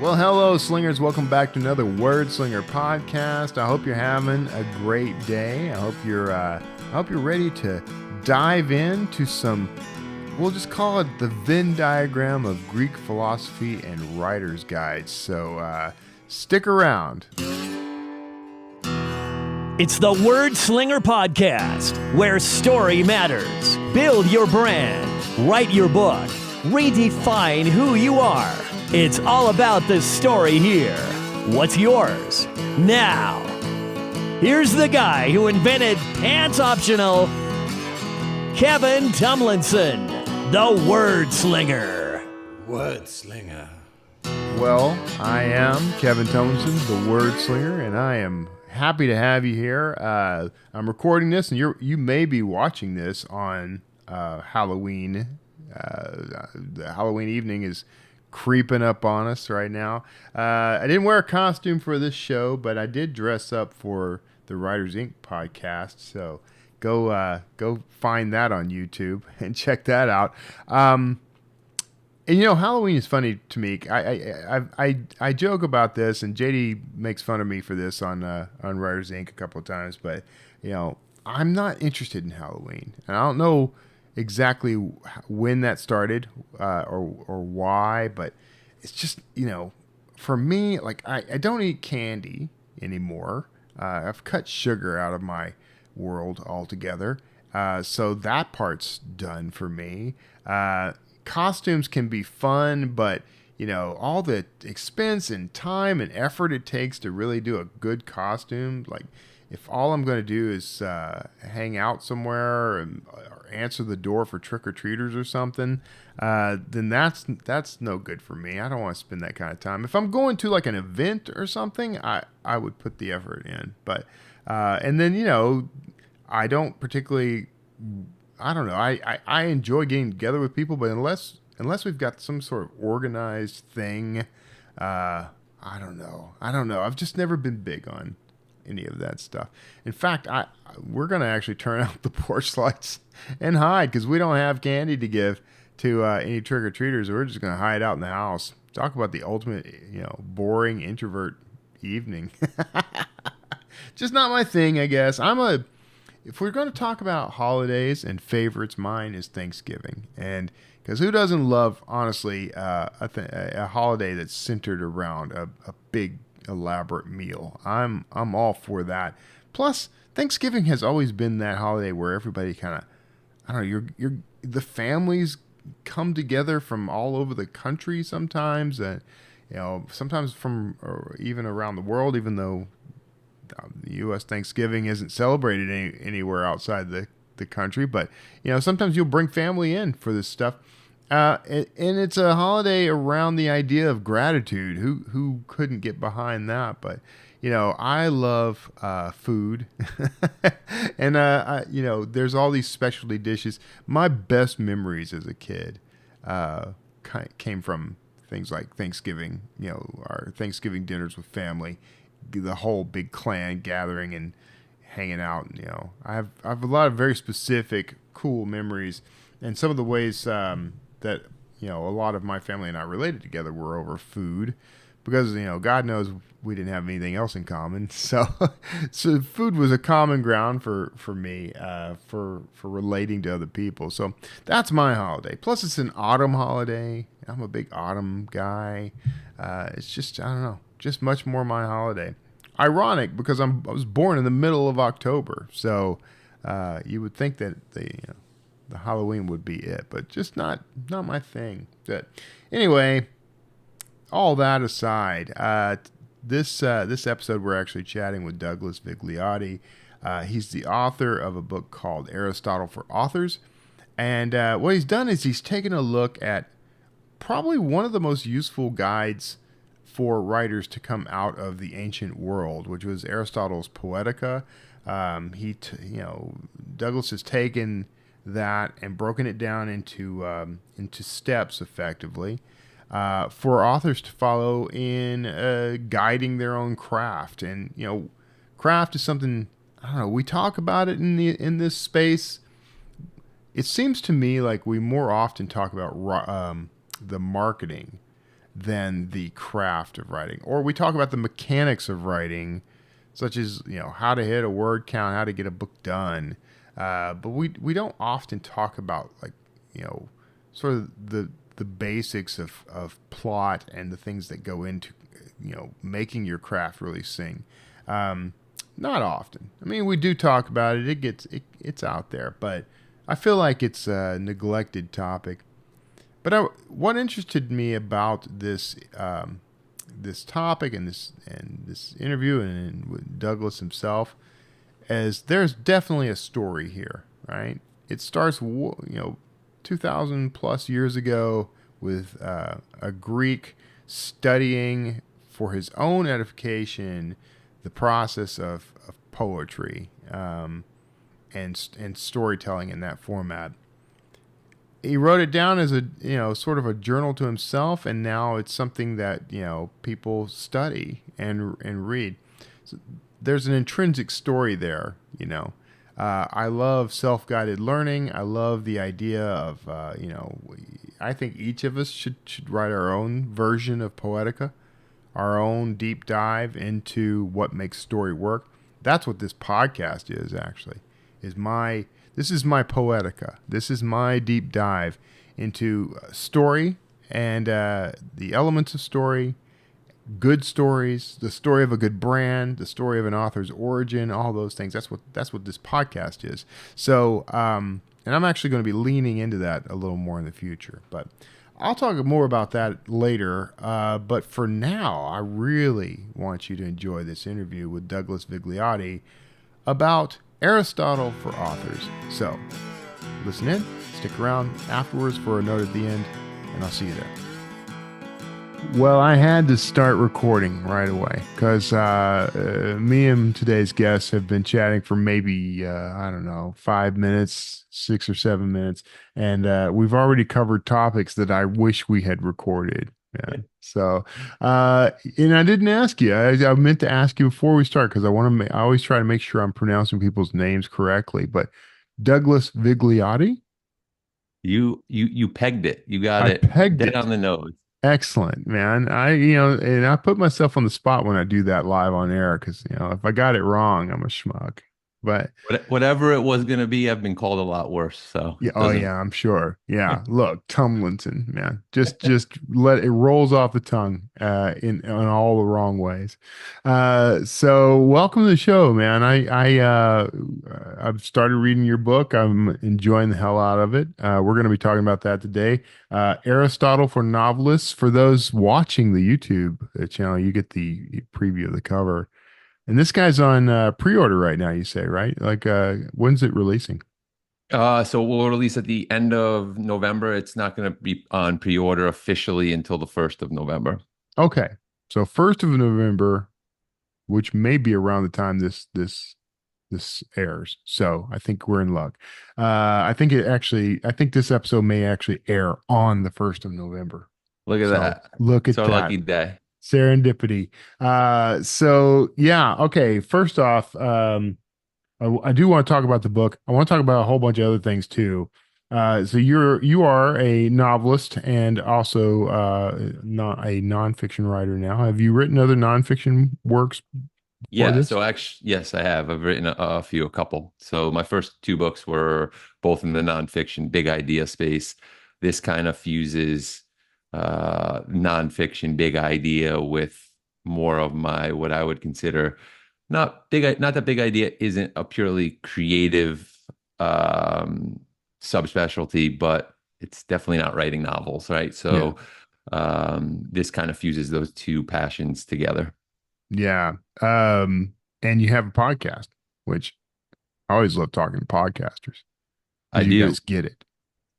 Well, hello, slingers. Welcome back to another Wordslinger podcast. I hope you're having a great day. I hope you're ready to dive into some, we'll just call it the Venn diagram of Greek philosophy and writer's guides. So stick around. It's the Wordslinger podcast, where story matters. Build your brand, write your book, redefine who you are. It's all about the story here. What's yours? Now, here's the guy who invented pants optional, Kevin Tomlinson, the Wordslinger. Wordslinger. Well, I am Kevin Tomlinson, the Wordslinger, and I am happy to have you here. I'm recording this, and you may be watching this on Halloween. The Halloween evening is creeping up on us right now. I didn't wear a costume for this show, but I did dress up for the Writers Inc. podcast. So go find that on YouTube and check that out. And Halloween is funny to me. I joke about this, and JD makes fun of me for this on Writers Inc. a couple of times. But I'm not interested in Halloween, and I don't know exactly when that started or why, but it's just for me, like I don't eat candy anymore. I've cut sugar out of my world altogether, so that part's done for me. Costumes can be fun, but all the expense and time and effort it takes to really do a good costume, like if all I'm going to do is hang out somewhere or answer the door for trick-or-treaters or something, then that's no good for me. I don't want to spend that kind of time. If I'm going to like an event or something, I would put the effort in. But and then I don't particularly, I don't know. I enjoy getting together with people, but unless we've got some sort of organized thing, I don't know. I've just never been big on any of that stuff. In fact, we're going to actually turn out the porch lights and hide because we don't have candy to give to any trick-or-treaters. We're just going to hide out in the house. Talk about the ultimate, boring introvert evening. Just not my thing, I guess. If we're going to talk about holidays and favorites, mine is Thanksgiving. And because who doesn't love, honestly, a holiday that's centered around a big, elaborate meal? I'm all for that. Plus, Thanksgiving has always been that holiday where everybody kind of, I don't know, you're the families come together from all over the country sometimes, and sometimes from or even around the world, even though the U.S. Thanksgiving isn't celebrated anywhere outside the country. But sometimes you'll bring family in for this stuff. And it's a holiday around the idea of gratitude. Who couldn't get behind that? But I love food, and there's all these specialty dishes. My best memories as a kid came from things like Thanksgiving. Our Thanksgiving dinners with family, the whole big clan gathering and hanging out. I have a lot of very specific, cool memories, and some of the ways that a lot of my family and I related together were over food, because God knows we didn't have anything else in common. So food was a common ground for me for relating to other people. So that's my holiday. Plus it's an autumn holiday. I'm a big autumn guy. It's just, I don't know, just much more my holiday. Ironic because I was born in the middle of October, so you would think that the Halloween would be it, but just not my thing. But anyway, all that aside, this episode we're actually chatting with Douglas Vigliotti. He's the author of a book called Aristotle for Authors, and what he's done is he's taken a look at probably one of the most useful guides for writers to come out of the ancient world, which was Aristotle's Poetica. Douglas has taken that and broken it down into steps effectively for authors to follow in guiding their own craft. And craft is something, I don't know, we talk about it in this space. It seems to me like we more often talk about the marketing than the craft of writing. Or we talk about the mechanics of writing, such as, how to hit a word count, how to get a book done. But we don't often talk about, like, sort of the basics of plot and the things that go into, making your craft really sing. Not often. I mean, we do talk about it. It's out there, but I feel like it's a neglected topic. But what interested me about this this topic and this interview and with Douglas himself is there's definitely a story here, right? It starts 2,000 plus years ago with a Greek studying for his own edification the process of poetry and storytelling in that format. He wrote it down as a sort of a journal to himself, and now it's something that people study and read. So there's an intrinsic story there. I love self-guided learning. I love the idea of I think each of us should write our own version of Poetica, our own deep dive into what makes story work. That's what this podcast is, actually. This is my Poetica. This is my deep dive into story and the elements of story, good stories, the story of a good brand, the story of an author's origin, all those things. That's what this podcast is. So, and I'm actually going to be leaning into that a little more in the future, but I'll talk more about that later. But for now, I really want you to enjoy this interview with Douglas Vigliotti about Aristotle for authors. So listen in, stick around afterwards for a note at the end, and I'll see you there. Well, I had to start recording right away because me and today's guests have been chatting for maybe, 5 minutes, 6 or 7 minutes. And we've already covered topics that I wish we had recorded. Yeah. So, and I didn't ask you. I meant to ask you before we start because I always try to make sure I'm pronouncing people's names correctly. But Douglas Vigliotti? You pegged it. You got I it pegged dead it. on the nose. Excellent, man. And I put myself on the spot when I do that live on air because, if I got it wrong, I'm a schmuck. But Whatever it was going to be, I've been called a lot worse. So yeah, it oh doesn't. yeah, I'm sure. Yeah, look, Tumlinson, man, just let it rolls off the tongue in all the wrong ways. So welcome to the show, man. I've started reading your book. I'm enjoying the hell out of it. We're going to be talking about that today. Aristotle for novelists. For those watching the YouTube channel, you get the preview of the cover. And this guy's on pre-order right now, you say, right? Like, when's it releasing? So we'll release at the end of November. It's not going to be on pre-order officially until the 1st of November. Okay. So 1st of November, which may be around the time this airs. So I think we're in luck. I think this episode may actually air on the 1st of November. Look at So that. look at It's our that. lucky day. Serendipity. So yeah, okay. First off, I do want to talk about the book. I want to talk about a whole bunch of other things too. So you are a novelist and also not a nonfiction writer now. Have you written other nonfiction works before Yeah, this? so actually, yes, I have. I've written a couple. So my first two books were both in the nonfiction, big idea space. This kind of fuses nonfiction, big idea with more of my what I would consider not that big idea isn't a purely creative subspecialty, but it's definitely not writing novels, right? So this kind of fuses those two passions together. Yeah. And you have a podcast, which I always love talking to podcasters. I You do. guys get it.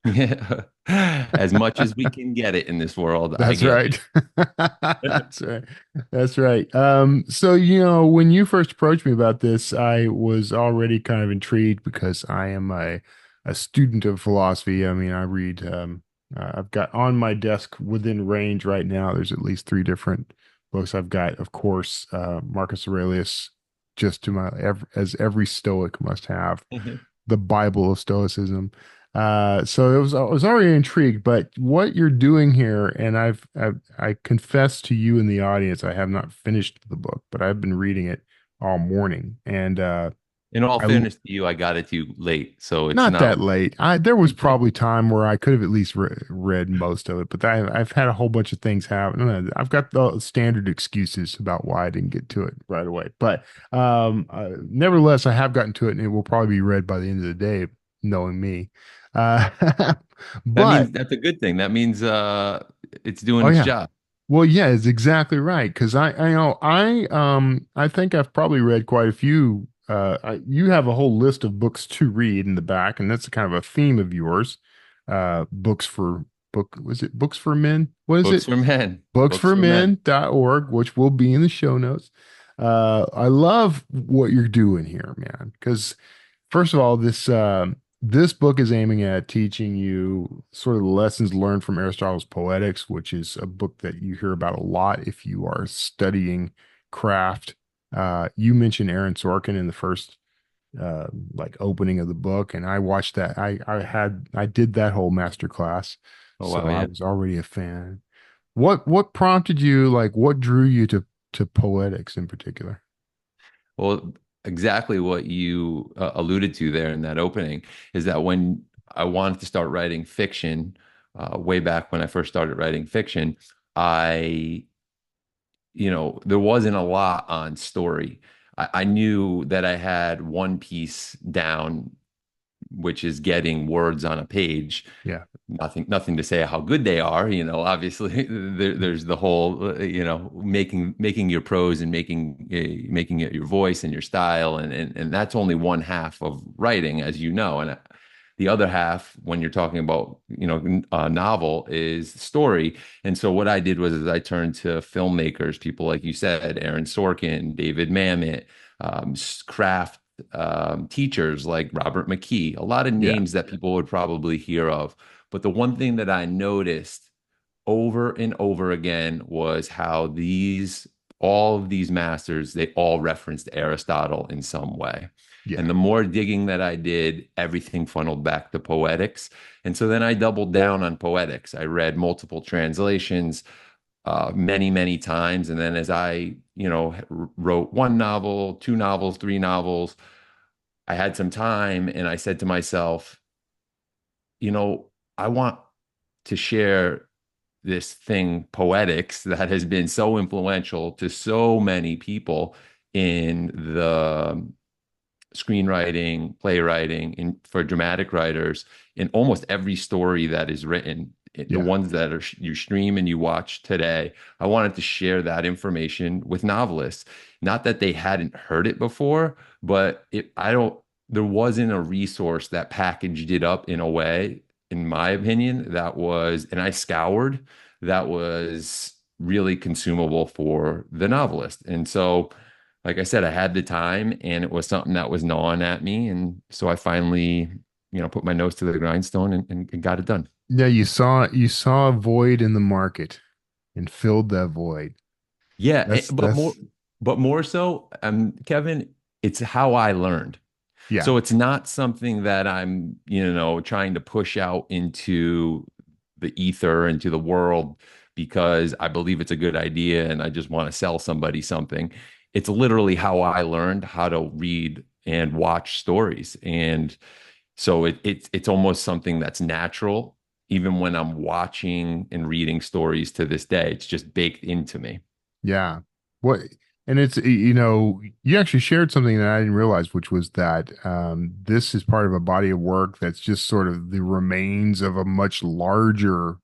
Yeah. As much as we can get it in this world, I That's get right. it. That's right. That's right. So, when you first approached me about this, I was already kind of intrigued because I am a student of philosophy. I mean, I read, I've got on my desk within range right now, there's at least 3 different books. I've got, of course, Marcus Aurelius, just to as every Stoic must have, the Bible of Stoicism. So I was already intrigued, but what you're doing here, and I confess to you in the audience, I have not finished the book, but I've been reading it all morning, and In all I fairness to you, I got it to you late, so it's not not. that late. There was probably time where I could have at least read most of it, but I've had a whole bunch of things happen. I've got the standard excuses about why I didn't get to it right away. But nevertheless, I have gotten to it, and it will probably be read by the end of the day, knowing me. Uh, That but means that's a good thing. That means it's doing oh its yeah, job. well yeah, it's exactly right. Because I know I think I've probably read quite a few. You have a whole list of books to read in the back, and that's kind of a theme of yours. Books for book was it Books for Men? What is Books it? for men. Books for men. Booksformen.org, which will be in the show notes. I love what you're doing here, man, because first of all, this book is aiming at teaching you sort of the lessons learned from Aristotle's Poetics, which is a book that you hear about a lot if you are studying craft. You mentioned Aaron Sorkin in the first like opening of the book, and I watched that. I did that whole master class, Oh so wow, I yeah. was already a fan. What prompted you? Like, what drew you to poetics in particular? Well, exactly what you alluded to there in that opening is that when I wanted to start writing fiction, way back when I first started writing fiction, I, there wasn't a lot on story. I knew that I had one piece down, which is getting words on a page. Yeah. Nothing to say how good they are. Obviously there's the whole, making your prose and making it your voice and your style, and that's only one half of writing, as you know. And the other half, when you're talking about, a novel, is story. And so what I did was is I turned to filmmakers, people like you said, Aaron Sorkin, David Mamet, craft teachers like Robert McKee, a lot of Yeah. names that people would probably hear of. But the one thing that I noticed over and over again was how all of these masters, they all referenced Aristotle in some way. Yeah. And the more digging that I did, everything funneled back to poetics. And so then I doubled down on poetics. I read multiple translations, many, many times. And then as I, wrote one novel, two novels, three novels, I had some time and I said to myself, I want to share this thing, poetics, that has been so influential to so many people in the screenwriting, playwriting, and for dramatic writers, in almost every story that is written, the Yeah. ones that you stream and you watch today. I wanted to share that information with novelists. Not that they hadn't heard it before, but there wasn't a resource that packaged it up in a way, in my opinion, and I scoured, that was really consumable for the novelist. And so, like I said, I had the time and it was something that was gnawing at me. And so I finally, put my nose to the grindstone and got it done. Yeah, you saw a void in the market and filled that void. Yeah, but more, That's so, Kevin, it's how I learned. yeah. So it's not something that I'm, trying to push out into the ether, into the world, because I believe it's a good idea and I just want to sell somebody something. It's literally how I learned how to read and watch stories. And so it's almost something that's natural, even when I'm watching and reading stories to this day. It's just baked into me. Yeah. What and it's you actually shared something that I didn't realize, which was that this is part of a body of work that's just sort of the remains of a much larger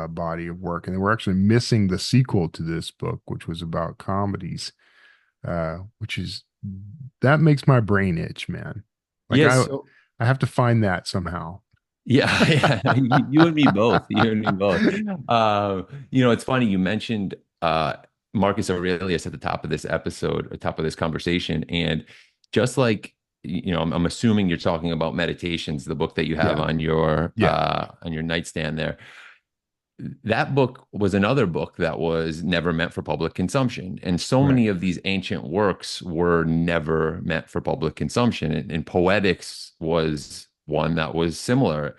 body of work. And we're actually missing the sequel to this book, which was about comedies, which is that makes my brain itch, man. Like Yes. I So I have to find that somehow. yeah, yeah, you and me both. You and me both. It's funny you mentioned Marcus Aurelius at the top of this episode, or top of this conversation, and just like I'm assuming you're talking about Meditations, the book that you have Yeah. Yeah. on your nightstand there. That book was another book that was never meant for public consumption. And so Right. many of these ancient works were never meant for public consumption. And Poetics was one that was similar.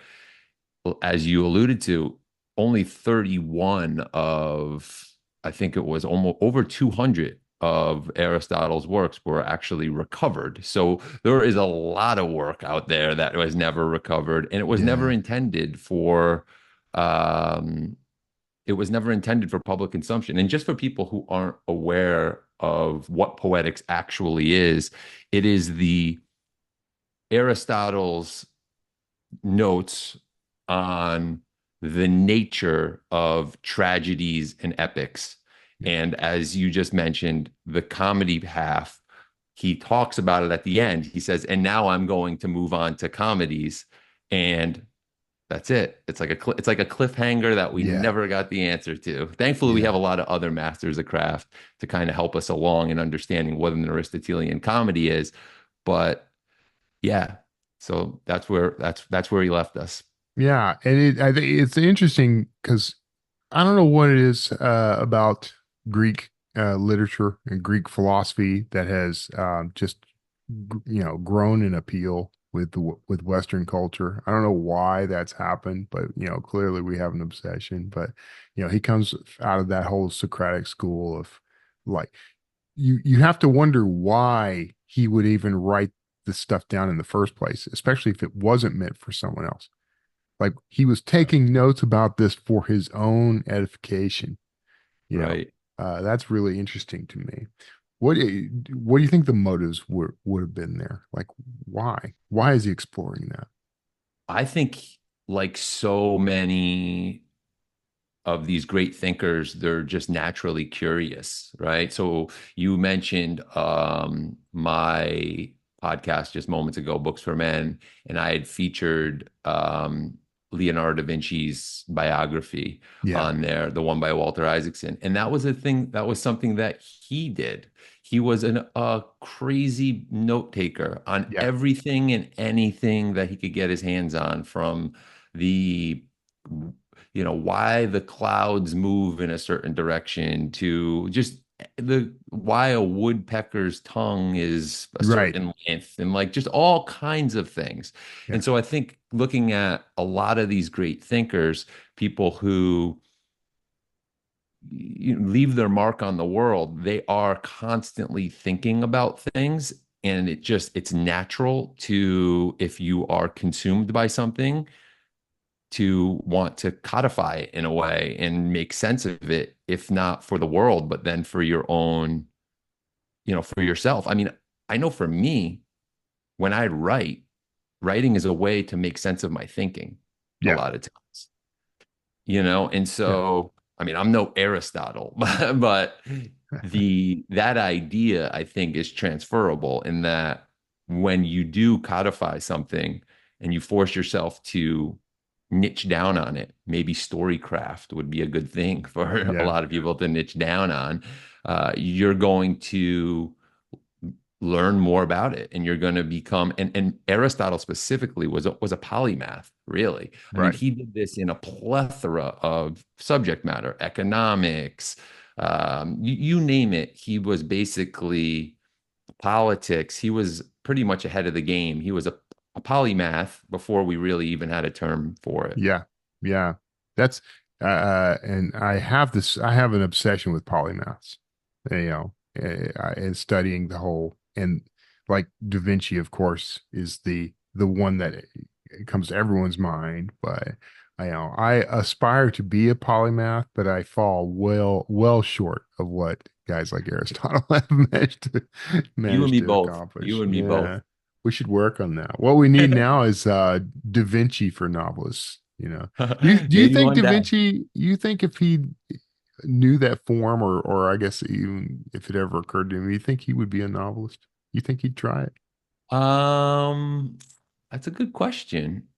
As you alluded to, only 31 of, I think it was almost over 200 of Aristotle's works were actually recovered. So there is a lot of work out there that was never recovered, and Yeah. um, it was never intended for public consumption. And just for people who aren't aware of what poetics actually is, it is the Aristotle's notes on the nature of tragedies and epics. And as you just mentioned, the comedy half, he talks about it at the end. He says, and now I'm going to move on to comedies. And that's it. It's like a cliffhanger that we Yeah. never got the answer to. Thankfully, we have Yeah. a lot of other masters of craft to kind of help us along in understanding what an Aristotelian comedy is. But yeah, so that's where he left us. Yeah. And I think it's interesting because I don't know what it is about Greek literature and Greek philosophy that has just grown in appeal with Western culture. I don't know why that's happened, but clearly we have an obsession. But he comes out of that whole Socratic school of like you have to wonder why he would even write the stuff down in the first place, especially if it wasn't meant for someone else. Like he was taking notes about this for his own edification. You know, Right. that's really interesting to me. What do you think the motives would have been there? Like, why? Why is he exploring that? I think, like so many of these great thinkers, they're just naturally curious, right? So you mentioned my podcast just moments ago, Books for Men, and I had featured Leonardo da Vinci's biography Yeah, on there, the one by Walter Isaacson. And that was something that he did. He was a crazy note taker on yeah, everything and anything that he could get his hands on, from the why the clouds move in a certain direction to just the why a woodpecker's tongue is a right. certain length, and like just all kinds of things. Yeah, And so I think looking at a lot of these great thinkers, people who leave their mark on the world, they are constantly thinking about things. And it's natural to, if you are consumed by something, to want to codify it in a way and make sense of it, if not for the world, but then for your own, for yourself. I mean, I know for me, when I write, writing is a way to make sense of my thinking a yeah, lot of times, and yeah, so, I mean, I'm no Aristotle, but that idea, I think, is transferable, in that when you do codify something and you force yourself to niche down on it, maybe storycraft would be a good thing for a yeah, lot of people to niche down on. You're going to learn more about it, and you're going to become, and Aristotle specifically was a polymath, really. I mean, right. he did this in a plethora of subject matter, economics, you name it. He was basically politics. He was pretty much ahead of the game. He was a polymath before we really even had a term for it. Yeah, yeah. That's and I have an obsession with polymaths. And studying the whole and like Da Vinci, of course, is the one that it comes to everyone's mind. But I aspire to be a polymath, but I fall well short of what guys like Aristotle have You and managed me to both. You accomplish. and me both. Yeah. We should work on that. What we need now is Da Vinci for novelists. Do you Maybe think one Da day. Vinci? You think if he knew that form, or I guess even if it ever occurred to him, you think he would be a novelist? You think he'd try it? Um, that's a good question.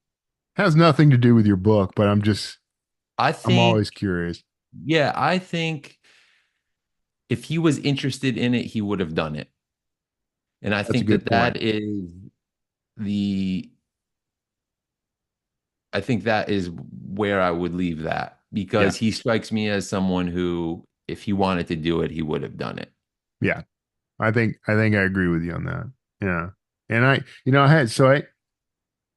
Has nothing to do with your book, but I I'm think, always curious. yeah, I think if he was interested in it, he would have done it. And That's a good point. the, I think that is where I would leave that, Yeah, because he strikes me as someone who, if he wanted to do it, he would have done it. yeah. I think I agree with you on that. Yeah, and I had so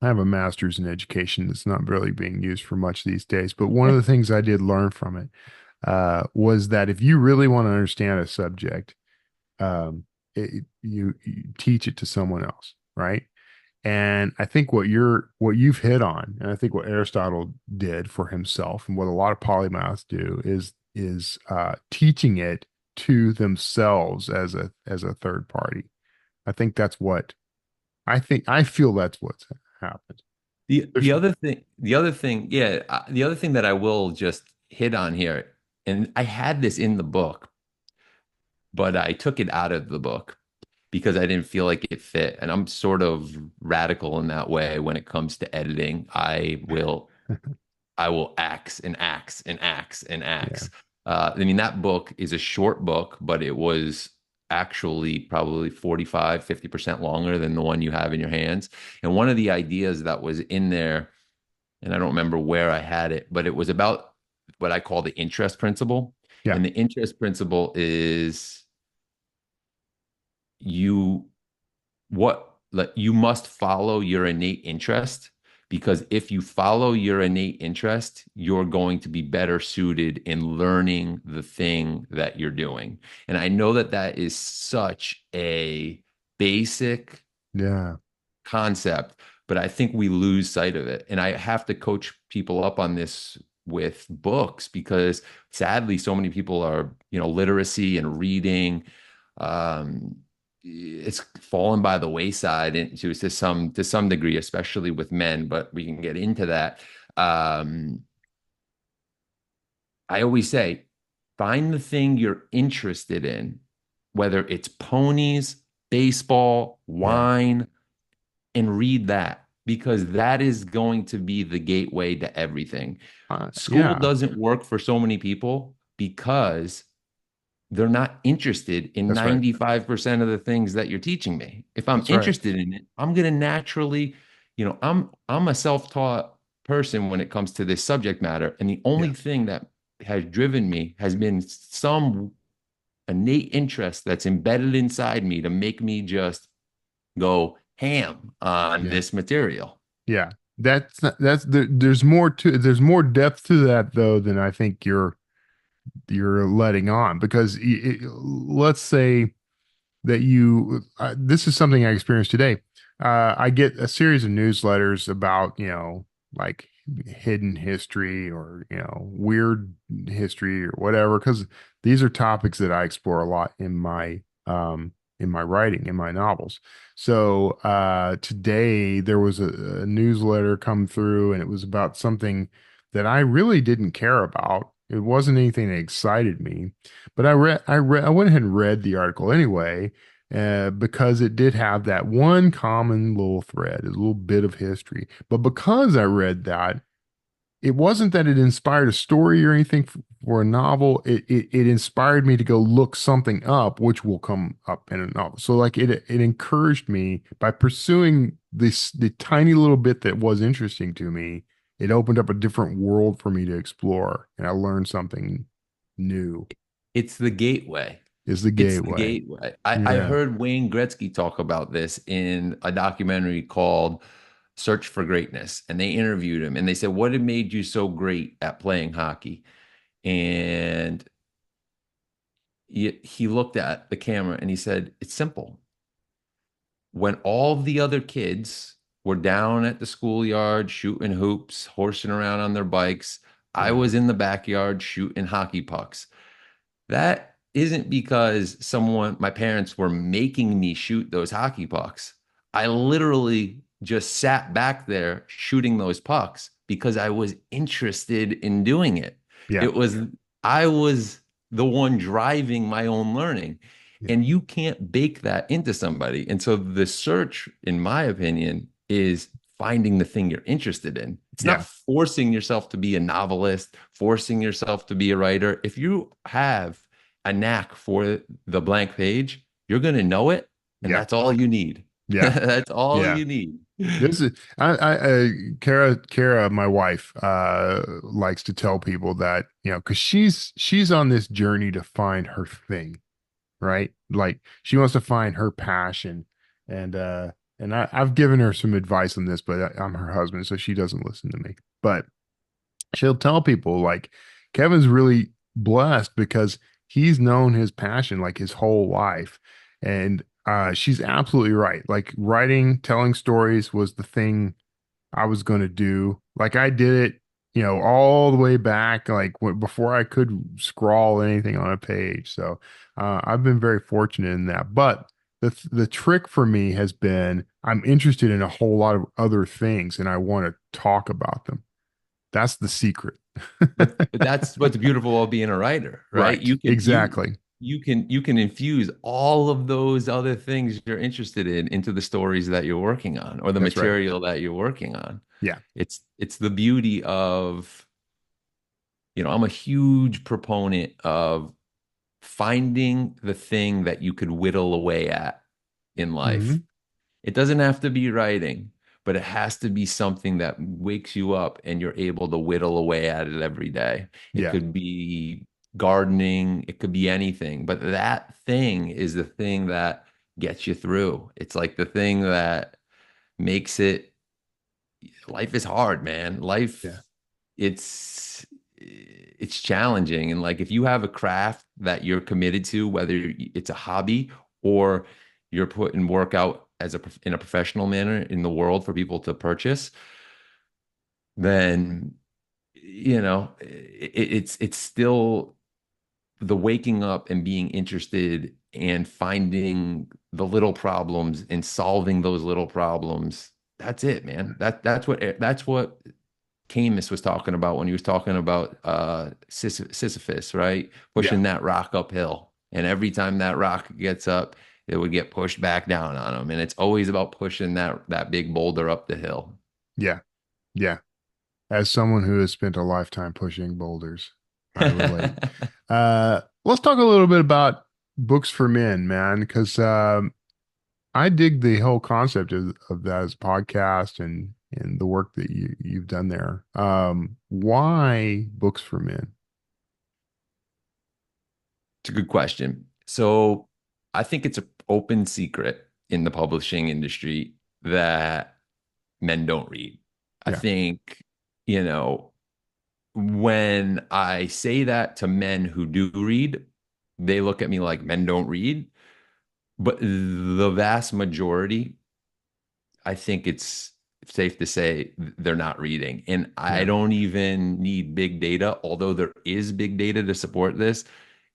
I have a master's in education that's not really being used for much these days. But one of the things I did learn from it was that if you really want to understand a subject, um, you teach it to someone else, right? And I think what you've hit on, and I think what Aristotle did for himself, and what a lot of polymaths do, is teaching it to themselves as a third party. I think that's what I feel that's what's happened. The There's, other thing, yeah, the other thing that I will just hit on here, and I had this in the book, but I took it out of the book because I didn't feel like it fit. And I'm sort of radical in that way when it comes to editing. I will axe and axe and axe and yeah, axe. I mean, that book is a short book, but it was actually probably 45, 50% longer than the one you have in your hands. And one of the ideas that was in there, and I don't remember where I had it, but it was about what I call the interest principle. yeah, And the interest principle is you what like you must follow your innate interest, because if you follow your innate interest, you're going to be better suited in learning the thing that you're doing. And I know that that is such a basic yeah, concept, but I think we lose sight of it. And I have to coach people up on this with books because sadly, so many people are, literacy and reading, um, it's fallen by the wayside and to some degree, especially with men, but we can get into that. Um, I always say, find the thing you're interested in, whether it's ponies, baseball, yeah, wine, and read that because that is going to be the gateway to everything. School yeah. doesn't work for so many people because they're not interested in That's right. 95% of the things that you're teaching me. If I'm That's right. interested in it, I'm going to naturally, I'm a self-taught person when it comes to this subject matter, and the Yeah, only thing that has driven me has been some innate interest that's embedded inside me to make me just go ham on yeah, this material. yeah. There's more depth to that though than I think you're letting on because let's say that this is something I experienced today. I get a series of newsletters about, like hidden history or, weird history or whatever, because these are topics that I explore a lot in my writing, in my novels. So today there was a newsletter come through and it was about something that I really didn't care about. It wasn't anything that excited me, but I went ahead and read the article anyway, because it did have that one common little thread, a little bit of history. But because I read that, it wasn't that it inspired a story or anything for a novel. It inspired me to go look something up, which will come up in a novel. So like it encouraged me by pursuing the tiny little bit that was interesting to me. It opened up a different world for me to explore, and I learned something new. It's the gateway. Is the It's the gateway. gateway. I Yeah. heard Wayne Gretzky talk about this in a documentary called Search for Greatness. And they interviewed him and they said, what had made you so great at playing hockey? And he looked at the camera and he said, it's simple. When all the other kids were down at the schoolyard shooting hoops, horsing around on their bikes, I Yeah. was in the backyard shooting hockey pucks. That isn't because my parents were making me shoot those hockey pucks. I literally just sat back there shooting those pucks because I was interested in doing it. Yeah. It was, I was the one driving my own learning. Yeah. And you can't bake that into somebody. And so the search, in my opinion, is finding the thing you're interested in. It's not Yeah. forcing yourself to be a novelist, forcing yourself to be a writer. If you have a knack for the blank page, you're going to know it. And Yeah. that's all you need. Yeah. That's all Yeah. you need. This is Kara, my wife, likes to tell people that, because she's on this journey to find her thing, right? Like she wants to find her passion. And and I've given her some advice on this, but I'm her husband, so she doesn't listen to me. But she'll tell people like Kevin's really blessed because he's known his passion like his whole life. And she's absolutely right. Like writing, telling stories was the thing I was going to do. Like I did it, all the way back, like before I could scrawl anything on a page. So I've been very fortunate in that. But the trick for me has been I'm interested in a whole lot of other things and I want to talk about them. That's the secret. But that's what's beautiful about being a writer, right? Right. Exactly. You can infuse all of those other things you're interested in into the stories that you're working on or the That's right. material that you're working on. Yeah. It's the beauty of, I'm a huge proponent of finding the thing that you could whittle away at in life. Hmm. It doesn't have to be writing, but it has to be something that wakes you up and you're able to whittle away at it every day. It Yeah. could be gardening, it could be anything, but that thing is the thing that gets you through. It's like the thing that makes it, life is hard, man. Yeah. It's challenging. And like if you have a craft that you're committed to, whether it's a hobby or you're putting work out in a professional manner in the world for people to purchase, then it's still the waking up and being interested and finding the little problems and solving those little problems. That's it, man. That's what Camus was talking about when he was talking about Sisyphus, right? Yeah. Pushing that rock uphill. And every time that rock gets up, it would get pushed back down on him. And it's always about pushing that big boulder up the hill. Yeah. Yeah. As someone who has spent a lifetime pushing boulders, I relate. Let's talk a little bit about books for men, man, because I dig the whole concept of that as a podcast and the work that you've done there. Why books for men? It's a good question. So I think it's an open secret in the publishing industry that men don't read. I Yeah. think, you know, when I say that to men who do read, they look at me like men don't read. But the vast majority, I think it's safe to say they're not reading. And I Yeah. don't even need big data, although there is big data to support this.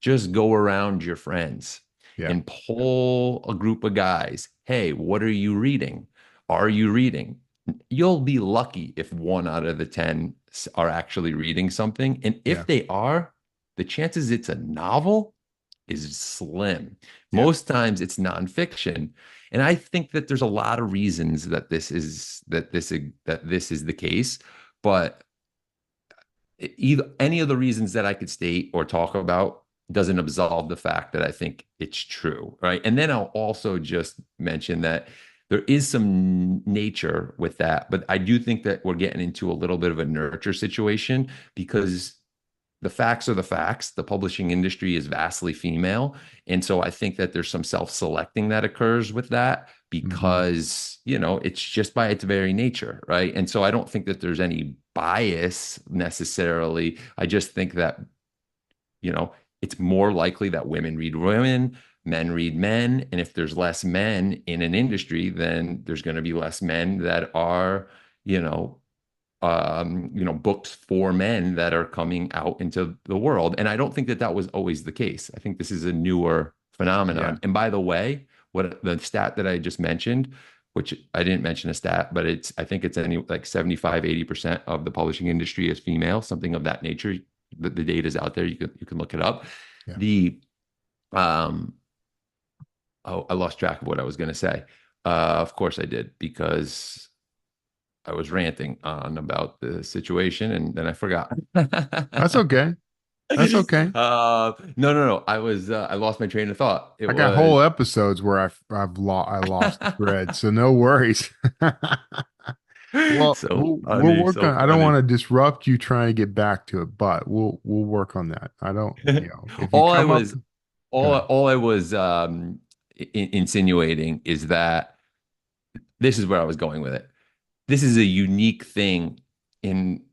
Just go around your friends Yeah. and poll a group of guys. Hey, what are you reading? Are you reading? You'll be lucky if one out of the 10 are actually reading something. And Yeah. if they are, the chances it's a novel is slim. Yeah. Most times it's nonfiction. And I think that there's a lot of reasons that this is the case, but either any of the reasons that I could state or talk about doesn't absolve the fact that I think it's true, right? And then I'll also just mention that there is some nature with that, but I do think that we're getting into a little bit of a nurture situation because the facts are the facts. The publishing industry is vastly female. And so I think that there's some self-selecting that occurs with that Hmm. because, it's just by its very nature, right? And so I don't think that there's any bias necessarily. I just think that, you know, it's more likely that women read women, men read men. And if there's less men in an industry, then there's going to be less men that are, you know, books for men that are coming out into the world. And I don't think that that was always the case. I think this is a newer Yeah. phenomenon. And by the way, what the stat that I just mentioned, which I didn't mention a stat, but I think it's any like 75, 80% of the publishing industry is female, something of that nature. The data is out there. You can look it up. Yeah. The um oh, I lost track of what I was going to say. Of course I did because I was ranting on about the situation and then I forgot. That's okay. That's okay. No, no, no. I lost my train of thought. It I got was, whole episodes where I lost the thread, so no worries. Well, so we'll funny, work so on. I don't funny. want to disrupt you trying to get back to it, but we'll work on that. I don't, if you All I come up, was, go all, ahead. all I was insinuating is that this is where I was going with it. This is a unique thing in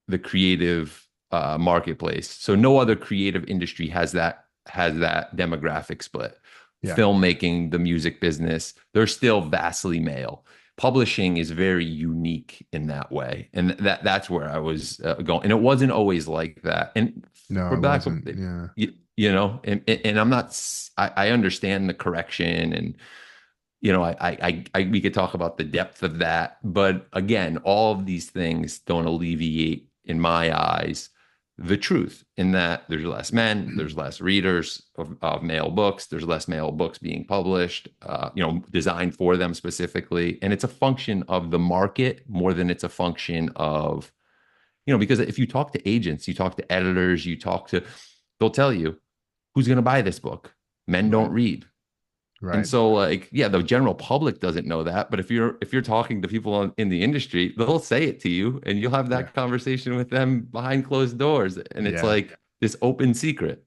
the creative marketplace. So no other creative industry has that demographic split. Yeah. Filmmaking, the music business, they're still vastly male. Publishing is very unique in that way, and that's where I was going. And it wasn't always like that. And No, for it back, wasn't. Yeah. and I'm not. I understand the correction, and we could talk about the depth of that, but again, all of these things don't alleviate, in my eyes, the truth in that there's less men, there's less readers of male books, there's less male books being published, designed for them specifically, and it's a function of the market more than it's a function of, because if you talk to agents, you talk to editors, they'll tell you who's going to buy this book. Men Right. don't read. And Right. so, like, yeah, the general public doesn't know that, but if you're talking to people in the industry, they'll say it to you, and you'll have Yeah. that conversation with them behind closed doors, and it's Yeah. like this open secret.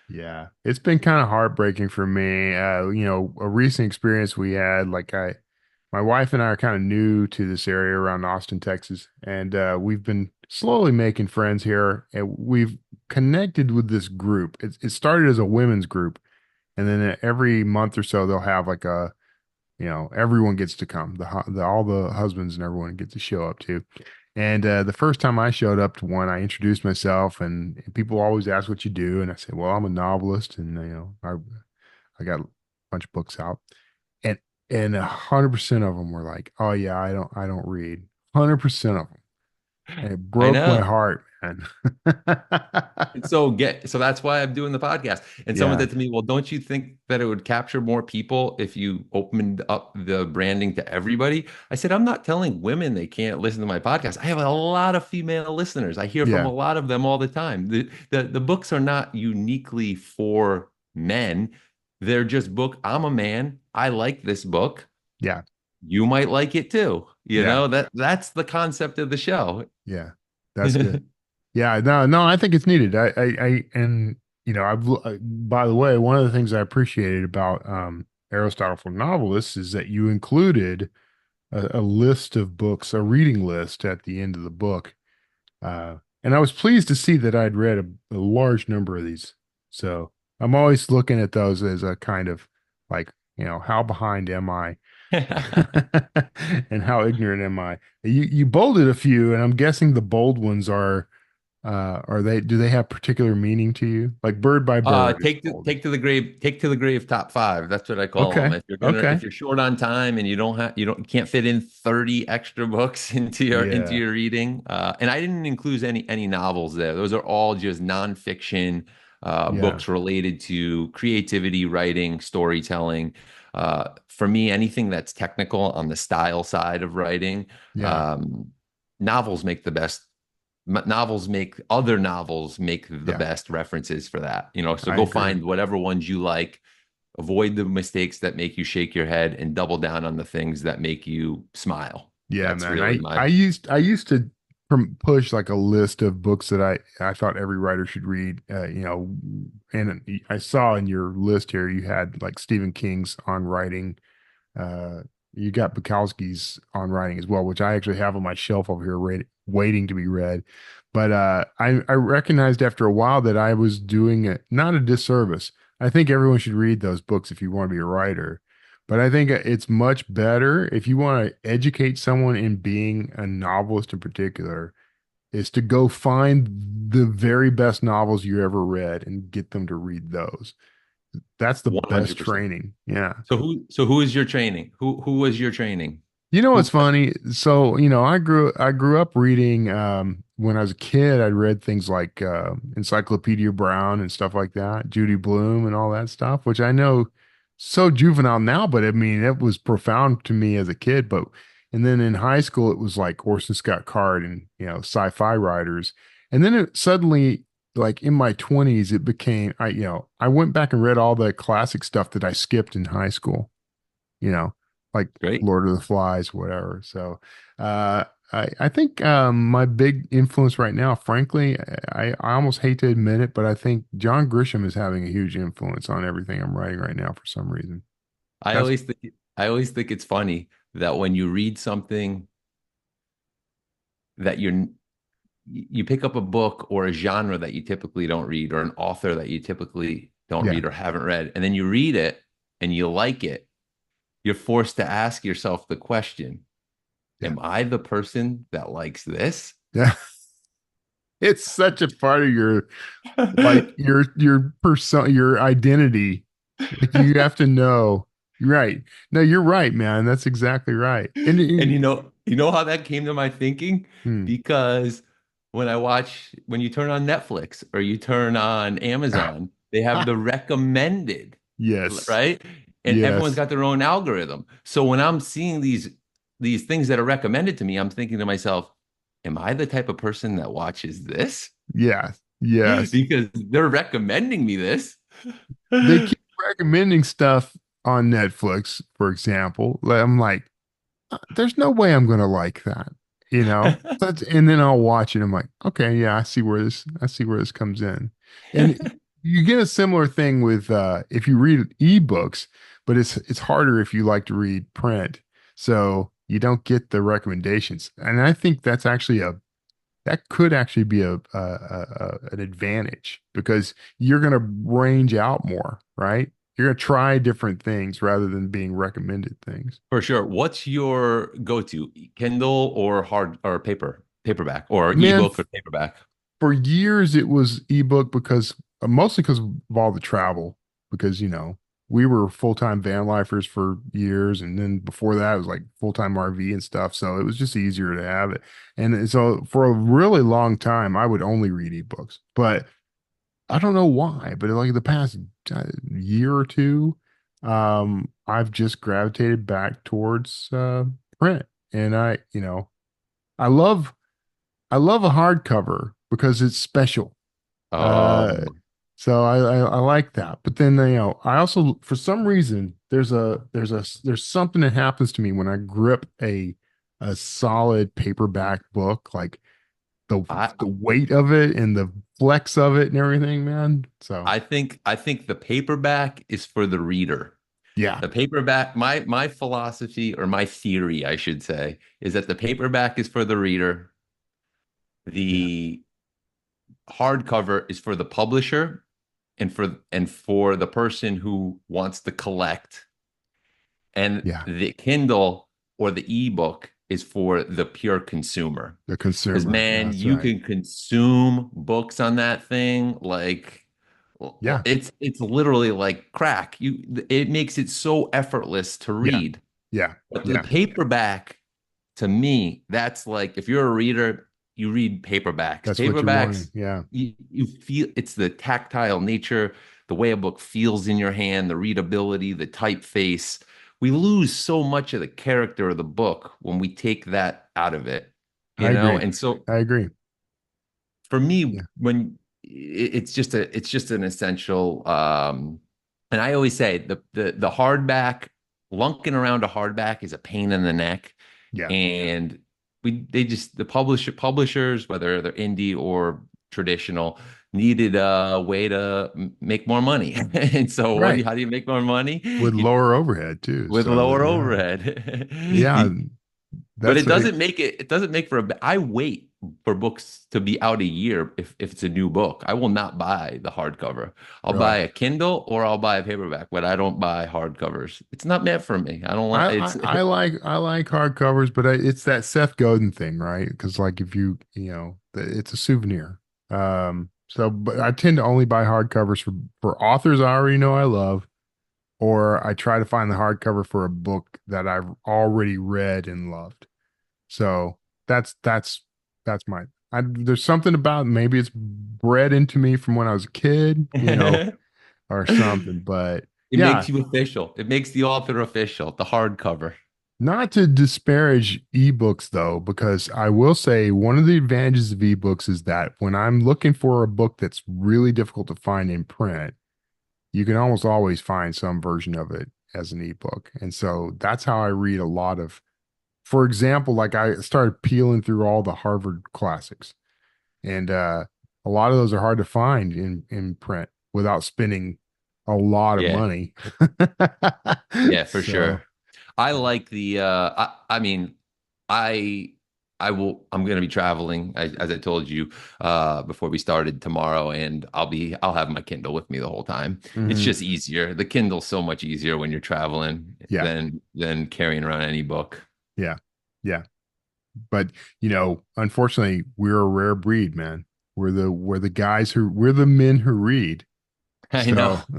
Yeah. It's been kind of heartbreaking for me. A recent experience we had, my wife and I are kind of new to this area around Austin, Texas, and we've been slowly making friends here, and we've connected with this group. It started as a women's group, and then every month or so they'll have like everyone gets to come. All the husbands and everyone get to show up too. And the first time I showed up to one, I introduced myself, and people always ask what you do, and I said, "Well, I'm a novelist, and I got a bunch of books out." And 100% of them were like, "Oh yeah, I don't read." 100% of them, and it I broke my know. heart, man. And so that's why I'm doing the podcast. And someone Yeah, said to me, "Well, don't you think that it would capture more people if you opened up the branding to everybody?" I said, "I'm not telling women they can't listen to my podcast. I have a lot of female listeners. I hear from yeah, a lot of them all the time. The books are not uniquely for men. They're just I'm a man. I like this book. yeah, You might like it too. yeah, That's the concept of the show." yeah. That's good. Yeah, no, no, I think it's needed. And by the way, one of the things I appreciated about Aristotle for Novelists is that you included a list of books, a reading list at the end of the book. And I was pleased to see that I'd read a large number of these. So I'm always looking at those as a kind of like, how behind am I? And how ignorant am I? You bolded a few, and I'm guessing the bold ones do they have particular meaning to you? Like Bird by Bird is bold. Take to the grave top five. That's what I call them. Okay. If Okay. you're short on time and you can't fit in 30 extra books into Yeah. your reading. And I didn't include any novels there. Those are all just nonfiction Yeah. books related to creativity, writing, storytelling. For me, anything that's technical on the style side of writing, Yeah. um, novels make the best novels make other novels make the Yeah. best references for that, so I go agree. find whatever ones you like, avoid the mistakes that make you shake your head, and double down on the things that make you smile. Yeah, That's man. really I my I used I used to push like a list of books that I thought every writer should read. And I saw in your list here you had like Stephen King's On Writing. Uh, you got Bukowski's On Writing as well, which I actually have on my shelf over here, waiting to be read. But I recognized after a while that I was doing it not a disservice. I think everyone should read those books if you want to be a writer. But I think it's much better if you want to educate someone in being a novelist in particular, is to go find the very best novels you ever read and get them to read those. That's the best 100%. training. Yeah. So who is your training? Who was your training? You know Who what's funny? So, I grew up reading when I was a kid, I read things like Encyclopedia Brown and stuff like that, Judy Blume and all that stuff, which I know so juvenile now, but I mean, it was profound to me as a kid. But and then in high school, it was like Orson Scott Card and sci-fi writers. And then it suddenly, like in my 20s, it became I went back and read all the classic stuff that I skipped in high school, you know, like Great. Lord of the Flies, whatever. So uh, I think my big influence right now, frankly, I almost hate to admit it, but I think John Grisham is having a huge influence on everything I'm writing right now for some reason. I That's always think I always think it's funny. that when you read something that you pick up a book or a genre that you typically don't read or an author that you typically don't Yeah. read or haven't read, and then you read it and you like it, you're forced to ask yourself the question, Yeah. am I the person that likes this? Yeah. It's such a part of your like your persona, your identity. Like you have to know. You're right. No, you're right, man. That's exactly right. And you know how that came to my thinking? Hmm. Because when you turn on Netflix or you turn on Amazon, they have the recommended, Yes. right? And everyone's Yes. got their own algorithm. So when I'm seeing these things that are recommended to me, I'm thinking to myself, am I the type of person that watches this? Yes. Yes. Because they're recommending me this. They keep recommending stuff on Netflix, for example. I'm like, there's no way I'm gonna like that, you know. And then I'll watch it. I'm like, okay, yeah, I see where this comes in. And you get a similar thing with if you read ebooks, but it's harder if you like to read print. So you don't get the recommendations. And I think that could actually be an advantage because you're going to range out more, right? You're going to try different things rather than being recommended things. For sure. What's your go-to? Kindle or hard or paperback or Man, ebook or paperback? for years it was ebook because mostly because of all the travel, because we were full-time van lifers for years, and then before that it was like full-time RV and stuff, so it was just easier to have it. And so for a really long time I would only read ebooks, but I don't know why, but like the past year or two, I've just gravitated back towards print. And I love I love a hardcover because it's special. Uh, Um, so I like that. But then I also for some reason there's something that happens to me when I grip a solid paperback book, like the I the weight of it and the flex of it and everything, man. So I think the paperback is for the reader. yeah, The paperback, my philosophy or my theory, I should say, is that the paperback is for the reader. yeah, The hardcover is for the publisher and for the person who wants to collect. And yeah. the Kindle or the ebook is for the pure consumer. The Because consumer. man, That's you right. can consume books on that thing like Yeah, it's literally like crack. It makes it so effortless to yeah, read. yeah, But the yeah. paperback, to me, that's like if you're a reader, you read paperbacks. That's what you're wanting. Paperbacks, Yeah, you feel it's the tactile nature, the way a book feels in your hand, the readability, the typeface. We lose so much of the character of the book when we take that out of it, I agree. And so I agree. for me, Yeah, when it's just an essential and I always say the hardback, lunking around a hardback is a pain in the neck. yeah. And they just the publishers, whether they're indie or traditional, needed a way to make more money. And so Right. how do you make more money? With lower overhead too. With So lower yeah, overhead. yeah. But That's a, it doesn't make for I wait for books to be out a year if it's a new book. I will not buy the hardcover. I'll buy really. a Kindle or I'll buy a paperback, but I don't buy hardcovers. It's not meant for me. I don't like it's I like hardcovers, but it's that Seth Godin thing, right? Because like if it's a souvenir. So but I tend to only buy hardcovers for authors I already know I love, or I try to find the hardcover for a book that I've already read and loved. So that's that's that's my. There's something about, maybe it's bred into me from when I was a kid, it or something. But yeah, makes you official. It makes the author official, the hardcover. not to disparage ebooks though, because I will say one of the advantages of ebooks is that when I'm looking for a book that's really difficult to find in print, you can almost always find some version of it as an ebook. And so that's how I read a lot of, for example, like I started peeling through all the Harvard classics, and a lot of those are hard to find in print without spending a lot of Yeah. money. Yeah, for So sure. I like the I mean I I'm going to be traveling as I told you before we started tomorrow, and I'll have my Kindle with me the whole time. It's Hmm. just easier. The Kindle's so much easier when you're traveling Yeah, than carrying around any book. yeah, yeah. But unfortunately, we're a rare breed, man. We're the men who read. I know. So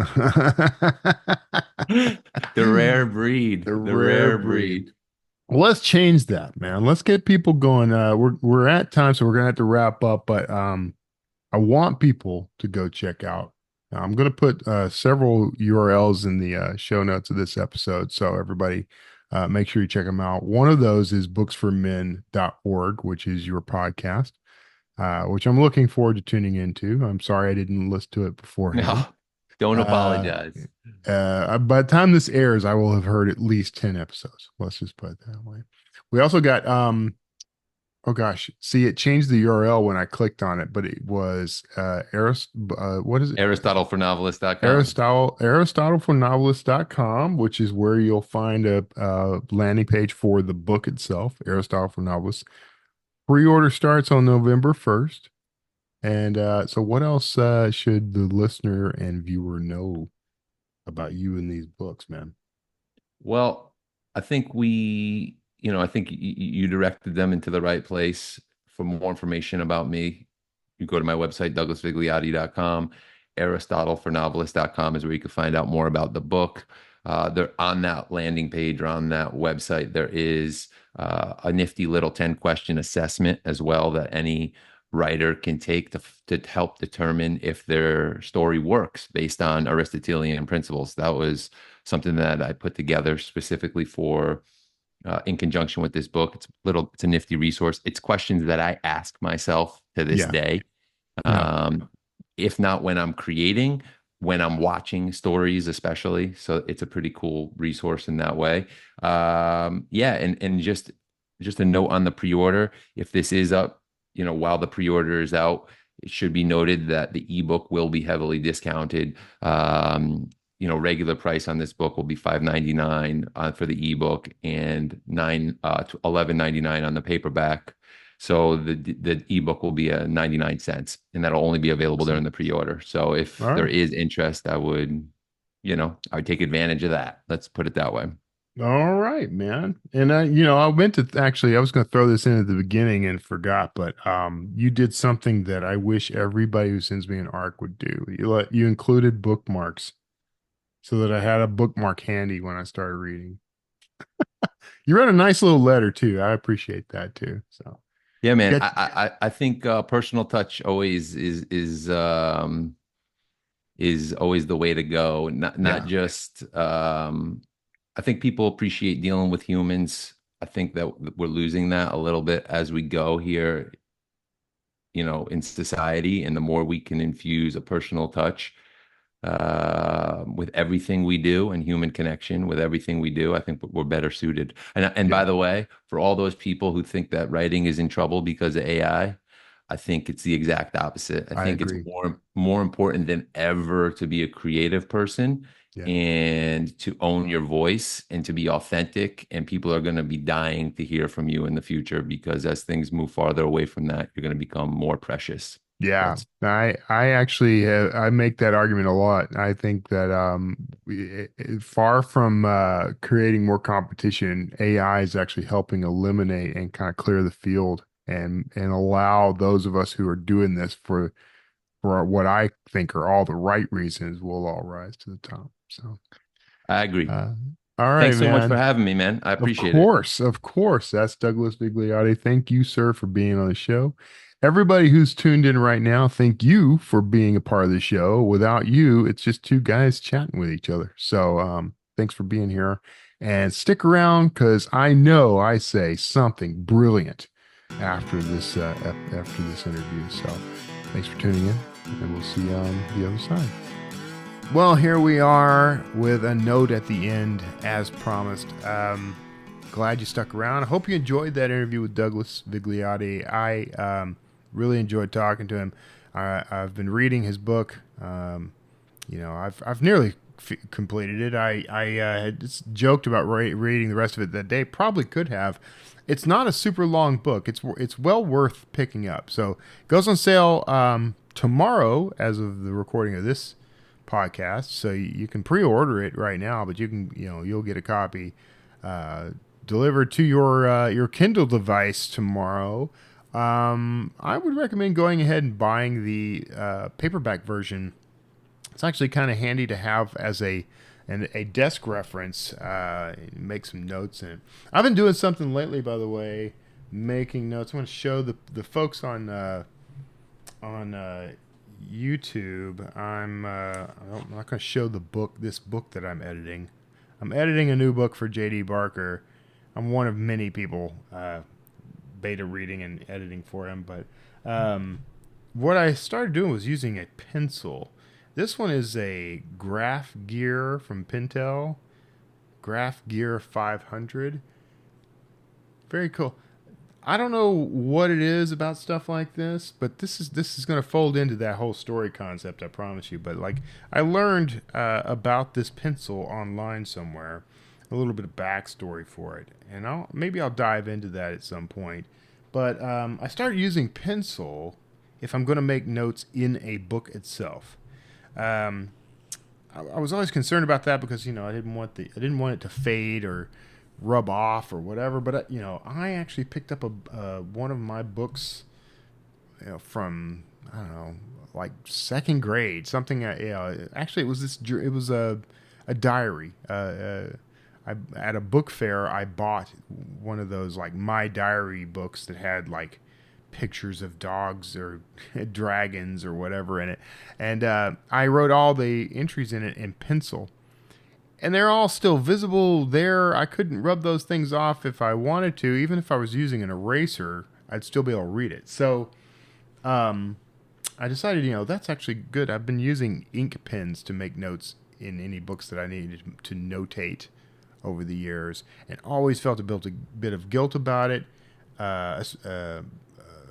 The rare breed, the the rare rare breed. breed. Well, let's change that, man. Let's get people going. We're at time, so we're gonna have to wrap up. But I want people to go check out. I'm gonna put several URLs in the show notes of this episode, so everybody make sure you check them out. One of those is booksformen.org, which is your podcast, which I'm looking forward to tuning into. I'm sorry I didn't listen to it beforehand. No, don't Uh, apologize. by the time this airs, I will have heard at least 10 episodes. Let's just put it that way. We also got, oh gosh, see, it changed the URL when I clicked on it, but it was, what is it? Aristotle for novelists.com. Aristotlefornovelists.com, which is where you'll find a landing page for the book itself, Aristotle for Novelists. Pre-order starts on November 1st. And so what else should the listener and viewer know about you and these books, man? Well, I think I think you directed them into the right place. For more information about me, you go to my website, douglasvigliotti.com. Aristotlefornovelists.com is where you can find out more about the book. There on that landing page or on that website, there is a nifty little 10-question assessment as well that any writer can take to help determine if their story works based on Aristotelian principles. That was something that I put together specifically for in conjunction with this book. It's a nifty resource. It's questions that I ask myself to this Yeah. day. No. Um, if not when I'm creating, when I'm watching stories, especially. So it's a pretty cool resource in that way. Yeah, and just a note on the pre-order. If this is up, while the pre-order is out, it should be noted that the ebook will be heavily discounted. Regular price on this book will be $5.99 for the ebook and 11.99 on the paperback. So the ebook will be 99 cents, and that'll only be available during the pre-order. So All if there right. is interest, I would take advantage of that. Let's put it that way. All right, man. And I went to I was going to throw this in at the beginning and forgot, but you did something that I wish everybody who sends me an ARC would do. You included bookmarks so that I had a bookmark handy when I started reading. You wrote a nice little letter too. I appreciate that too. So Yeah, man. get I think personal touch always is always the way to go. Not yeah, just I think people appreciate dealing with humans. I think that we're losing that a little bit as we go here, in society. And the more we can infuse a personal touch with everything we do and human connection with everything we do, I think we're better suited. And yeah. by the way, for all those people who think that writing is in trouble because of I think it's the exact opposite. I I think it's agree. more important than ever to be a creative person Yeah. and to own your voice and to be authentic. And people are going to be dying to hear from you in the future because as things move farther away from that, you're going to become more precious. Yeah, That's I actually I make that argument a lot. I think that far from creating more competition, AI is actually helping eliminate and kind of clear the field and allow those of us who are doing this for what I think are all the right reasons will all rise to the top. So, I agree. uh, all right, Thanks so much for man. having me, man. I Of appreciate it. course, of course. That's Douglas Vigliotti. Thank you, sir, for being on the show. Everybody who's tuned in right now, thank you for being a part of the show. Without you, it's just two guys chatting with each other. So, thanks for being here and stick around because I know I say something brilliant after this interview. So, thanks for tuning in, and we'll see you on the other side. Well, here we are with a note at the end, as promised. Glad you stuck around. I hope you enjoyed that interview with Douglas Vigliotti. I really enjoyed talking to him. I've been reading his book. I've nearly completed it. I had just joked about reading the rest of it that day. Probably could have. It's not a super long book. It's well worth picking up. So it goes on sale tomorrow, as of the recording of this podcast. So you can pre-order it right now, but you'll get a copy delivered to your Kindle device tomorrow. I would recommend going ahead and buying the paperback version. It's actually kind of handy to have as a desk reference. Make some notes in it. I've been doing something lately, by the way, making notes. I'm going to show the folks on YouTube. I'm not going to show this book that I'm editing. I'm editing a new book for J.D. Barker. I'm one of many people beta reading and editing for him. But what I started doing was using a pencil. This one is a Graph Gear from Pentel. Graph Gear 500. Very cool. I don't know what it is about stuff like this, but this is going to fold into that whole story concept, I promise you. But like, I learned about this pencil online somewhere, a little bit of backstory for it, and maybe I'll dive into that at some point. But I started using pencil if I'm going to make notes in a book itself. I was always concerned about that because I didn't want it to fade or rub off or whatever. But I actually picked up one of my books, from I don't know, like second grade, something. Actually, it was a diary. At a book fair, I bought one of those like my diary books that had like pictures of dogs or dragons or whatever in it, and I wrote all the entries in it in pencil, and they're all still visible there. I couldn't rub those things off if I wanted to. Even if I was using an eraser, I'd still be able to read it. So I decided, that's actually good. I've been using ink pens to make notes in any books that I needed to notate over the years, and always felt a bit of guilt about it,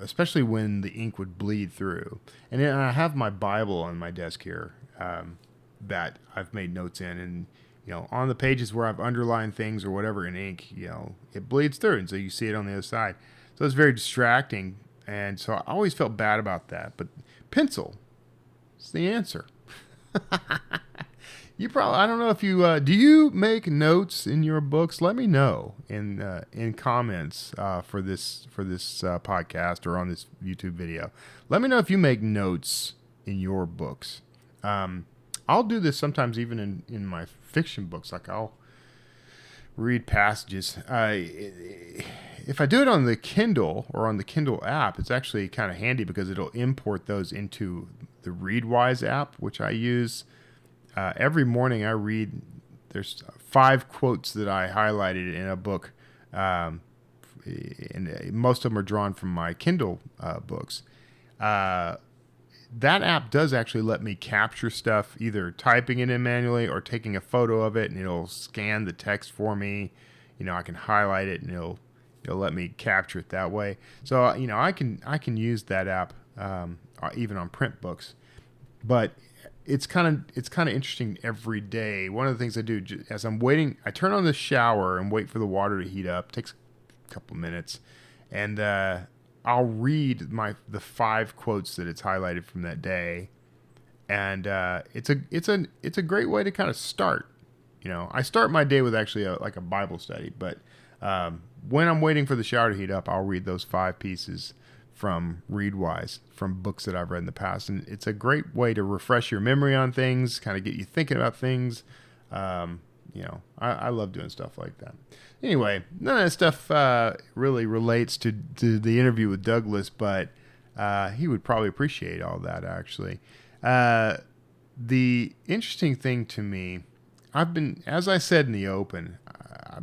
especially when the ink would bleed through. And then I have my Bible on my desk here that I've made notes in, and on the pages where I've underlined things or whatever in ink, it bleeds through, and so you see it on the other side. So it's very distracting, and so I always felt bad about that. But pencil is the answer. I don't know if you do you make notes in your books? Let me know in comments for this podcast or on this YouTube video. Let me know if you make notes in your books. I'll do this sometimes even in my fiction books. Like I'll read passages. If I do it on the Kindle or on the Kindle app, it's actually kind of handy because it'll import those into the Readwise app, which I use. Every morning I read, there's 5 quotes that I highlighted in a book, and most of them are drawn from my Kindle books. That app does actually let me capture stuff, either typing it in manually or taking a photo of it, and it'll scan the text for me. I can highlight it, and it'll let me capture it that way. So I can use that app even on print books, but it's kind of interesting every day. One of the things I do as I'm waiting, I turn on the shower and wait for the water to heat up. It takes a couple minutes, and I'll read the 5 quotes that it's highlighted from that day, and it's a great way to kind of start. I start my day with actually like a Bible study, but when I'm waiting for the shower to heat up, I'll read those 5 pieces from Readwise, from books that I've read in the past. And it's a great way to refresh your memory on things, kind of get you thinking about things. I love doing stuff like that. Anyway, none of that stuff really relates to the interview with Douglas, but he would probably appreciate all that, actually. The interesting thing to me, as I said in the open,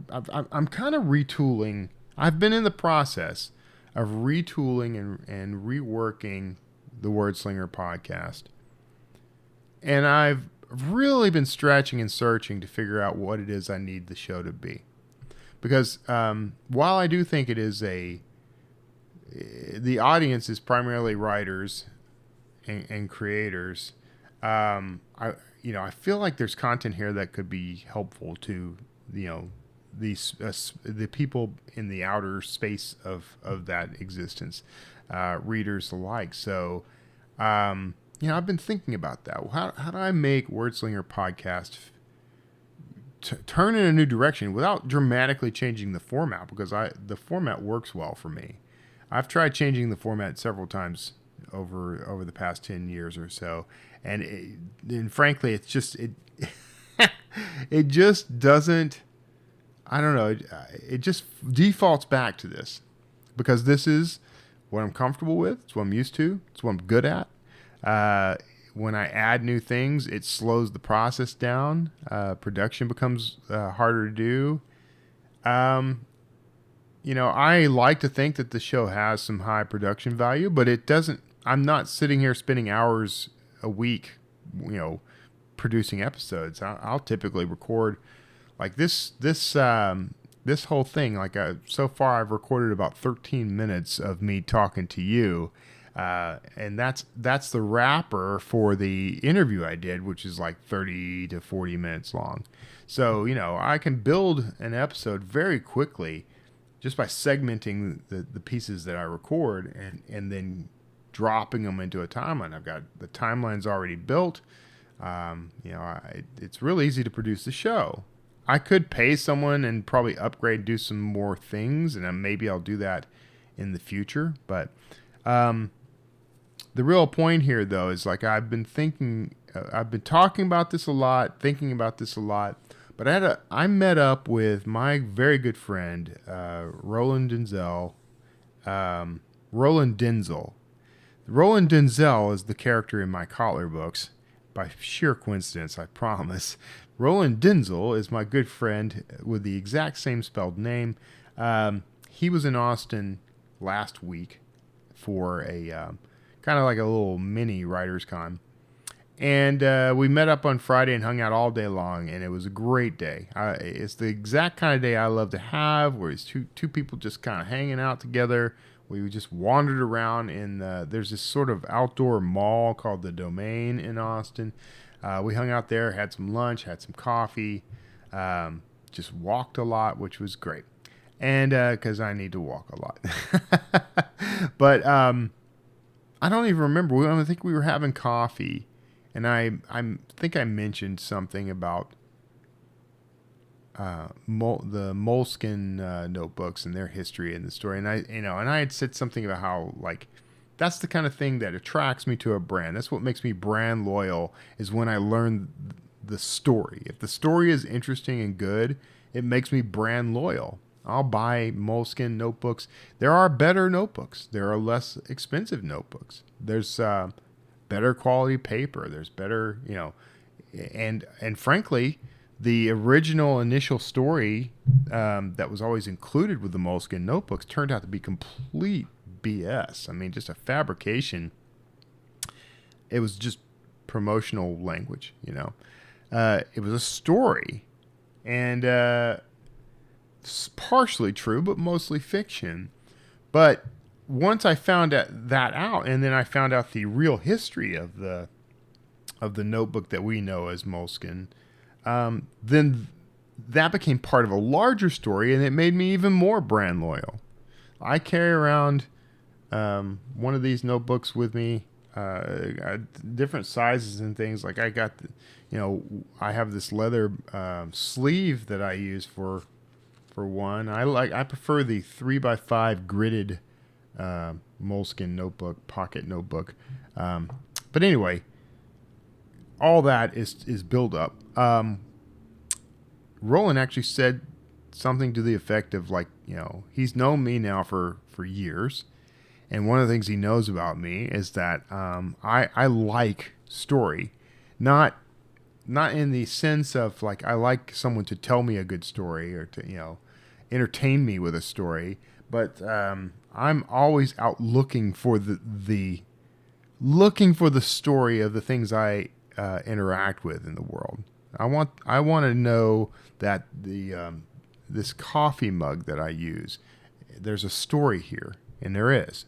I'm kind of retooling. I've been in the process of retooling and reworking the Wordslinger podcast. And I've really been stretching and searching to figure out what it is I need the show to be. Because while I do think it is the audience is primarily writers and creators, I feel like there's content here that could be helpful to, these the people in the outer space of that existence, readers alike. So, I've been thinking about that. How do I make Wordslinger podcast turn in a new direction without dramatically changing the format? Because the format works well for me. I've tried changing the format several times over the past 10 years or so, and frankly, it's just it just doesn't. I don't know. It just defaults back to this because this is what I'm comfortable with. It's what I'm used to. It's what I'm good at. When I add new things, it slows the process down. Production becomes harder to do. I like to think that the show has some high production value, but it doesn't. I'm not sitting here spending hours a week, producing episodes. I'll typically record like this whole thing. Like so far, I've recorded about 13 minutes of me talking to you. And that's the wrapper for the interview I did, which is like 30 to 40 minutes long. So, I can build an episode very quickly just by segmenting the pieces that I record and then dropping them into a timeline. I've got the timelines already built. It's really easy to produce the show. I could pay someone and probably upgrade, do some more things, and maybe I'll do that in the future. But, the real point here, though, is like I've been talking about this a lot, thinking about this a lot. But I met up with my very good friend, Roland Denzel. Roland Denzel. Roland Denzel is the character in my Kotler books. By sheer coincidence, I promise. Roland Denzel is my good friend with the exact same spelled name. He was in Austin last week for a kind of like a little mini writers con. And we met up on Friday and hung out all day long, and it was a great day. It's the exact kind of day I love to have, where it's two people just kind of hanging out together. We just wandered around there's this sort of outdoor mall called the Domain in Austin. We hung out there, had some lunch, had some coffee, just walked a lot, which was great. And because I need to walk a lot. But I don't even remember. I think we were having coffee. And I think I mentioned something about the Moleskine notebooks and their history and the story. And I had said something about how like that's the kind of thing that attracts me to a brand. That's what makes me brand loyal, is when I learn the story. If the story is interesting and good, it makes me brand loyal. I'll buy Moleskine notebooks. There are better notebooks. There are less expensive notebooks. There's better quality paper. There's better, and frankly, the original initial story that was always included with the Moleskine notebooks turned out to be complete BS. I mean, just a fabrication. It was just promotional language, It was a story, and it's partially true, but mostly fiction. But once I found that out, and then I found out the real history of the notebook that we know as Moleskine, then that became part of a larger story, and it made me even more brand loyal. I carry around one of these notebooks with me, different sizes and things. Like I got, I have this leather sleeve that I use for one. I prefer the 3x5 gridded Moleskine notebook, pocket notebook. But anyway, all that is build up. Roland actually said something to the effect of like, he's known me now for years. And one of the things he knows about me is that I like story, not in the sense of like I like someone to tell me a good story or to entertain me with a story, but I'm always out looking for the story of the things I interact with in the world. I want to know that this coffee mug that I use, there's a story here, and there is.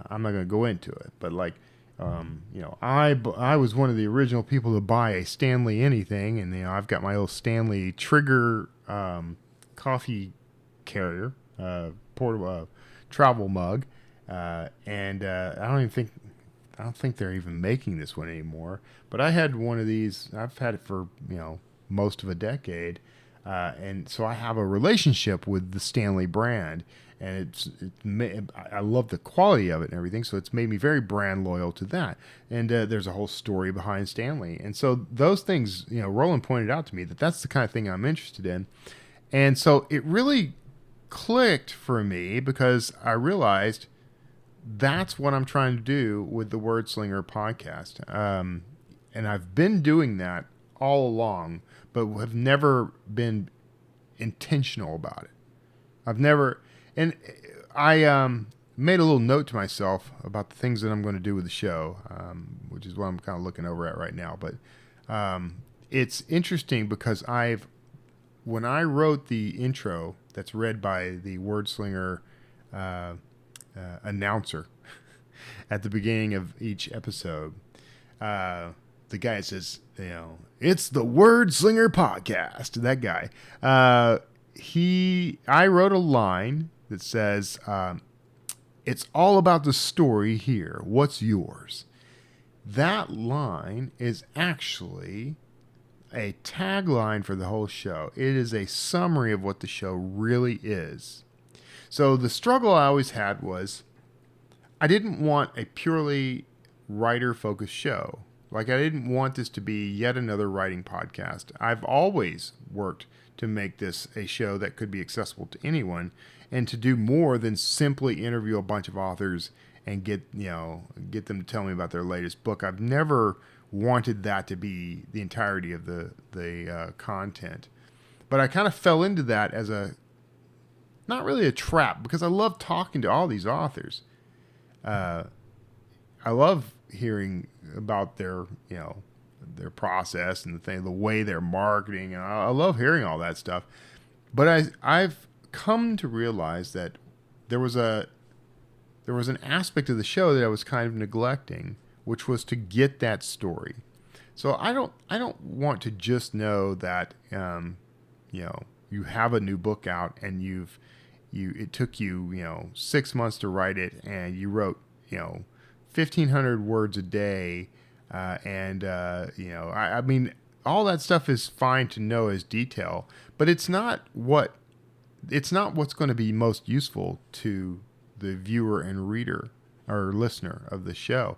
I'm not going to go into it, but like I was one of the original people to buy a Stanley anything, and I've got my old Stanley Trigger coffee carrier, portable travel mug, and I don't think they're even making this one anymore. But I had one of these. I've had it for most of a decade, and so I have a relationship with the Stanley brand, and I love the quality of it and everything. So it's made me very brand loyal to that. And there's a whole story behind Stanley, and so those things, Roland pointed out to me that that's the kind of thing I'm interested in, and so it really clicked for me because I realized that's what I'm trying to do with the Wordslinger podcast. And I've been doing that all along, but have never been intentional about it. And I made a little note to myself about the things that I'm going to do with the show, which is what I'm kind of looking over at right now. But it's interesting because when I wrote the intro that's read by the Wordslinger announcer at the beginning of each episode, the guy says, it's the Wordslinger podcast. That guy, I wrote a line that says, it's all about the story here. What's yours? That line is actually a tagline for the whole show. It is a summary of what the show really is. So the struggle I always had was I didn't want a purely writer-focused show. Like, I didn't want this to be yet another writing podcast. I've always worked to make this a show that could be accessible to anyone and to do more than simply interview a bunch of authors and get them to tell me about their latest book. I've never wanted that to be the entirety of the content. But I kind of fell into that as not really a trap, because I love talking to all these authors. I love hearing about their process and the way they're marketing. And I love hearing all that stuff. But I've come to realize that there was an aspect of the show that I was kind of neglecting, which was to get that story. So I don't want to just know that you have a new book out and it took you 6 months to write it, and you wrote 1,500 words a day, I mean, all that stuff is fine to know as detail, but it's not what's going to be most useful to the viewer and reader or listener of the show.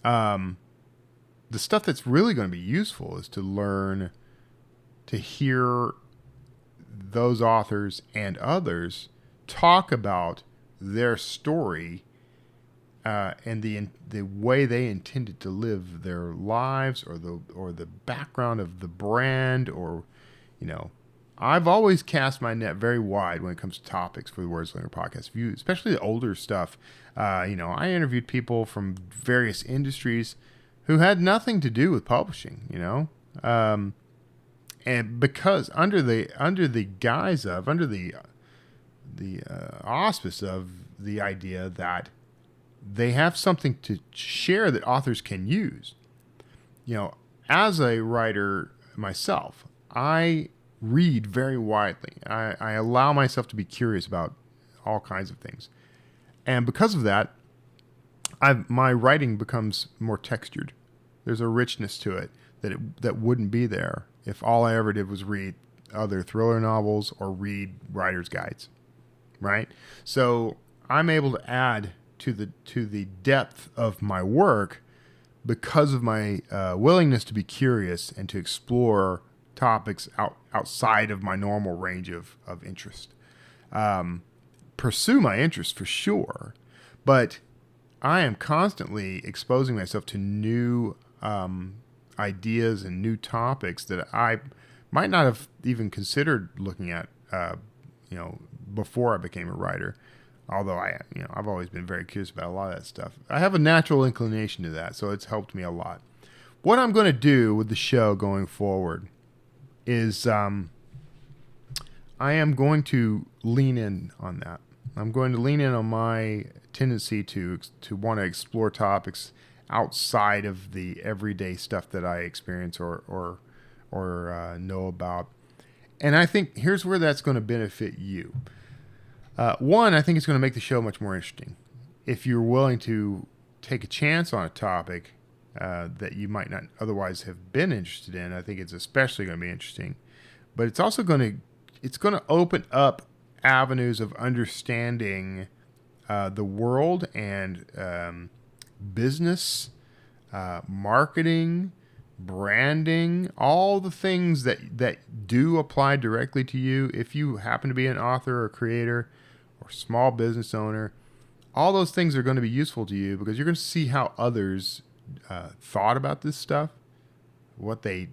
The stuff that's really going to be useful is to learn to hear those authors and others talk about their story and the way they intended to live their lives, or the background of the brand, or I've always cast my net very wide when it comes to topics for the Wordslinger podcast, especially the older stuff. I interviewed people from various industries who had nothing to do with publishing, and because under the guise of the auspice of the idea that they have something to share that authors can use. As a writer myself, I read very widely. I allow myself to be curious about all kinds of things. And because of that, my writing becomes more textured. There's a richness to it that wouldn't be there if all I ever did was read other thriller novels or read writer's guides, right? So I'm able to add to the depth of my work because of my willingness to be curious and to explore topics outside of my normal range of interest. Pursue my interest for sure, but I am constantly exposing myself to new ideas and new topics that I might not have even considered looking at, before I became a writer. Although I've always been very curious about a lot of that stuff. I have a natural inclination to that, so it's helped me a lot. What I'm going to do with the show going forward is I am going to lean in on that. I'm going to lean in on my tendency to want to explore topics outside of the everyday stuff that I experience or know about. And I think here's where that's going to benefit you. One, I think it's going to make the show much more interesting. If you're willing to take a chance on a topic that you might not otherwise have been interested in, I think it's especially going to be interesting. But it's also going to open up avenues of understanding the world and business, marketing, branding, all the things that do apply directly to you. If you happen to be an author or creator or small business owner, all those things are going to be useful to you because you're going to see how others thought about this stuff, what they,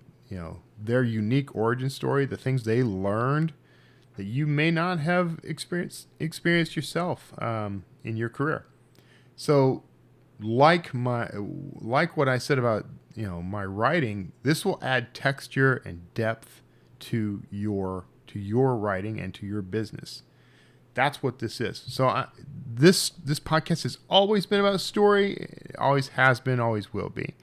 their unique origin story, the things they learned that you may not have experienced yourself in your career. So, like what I said about my writing, this will add texture and depth to your writing and to your business. That's what this is. So this podcast has always been about story. It always has been, always will be.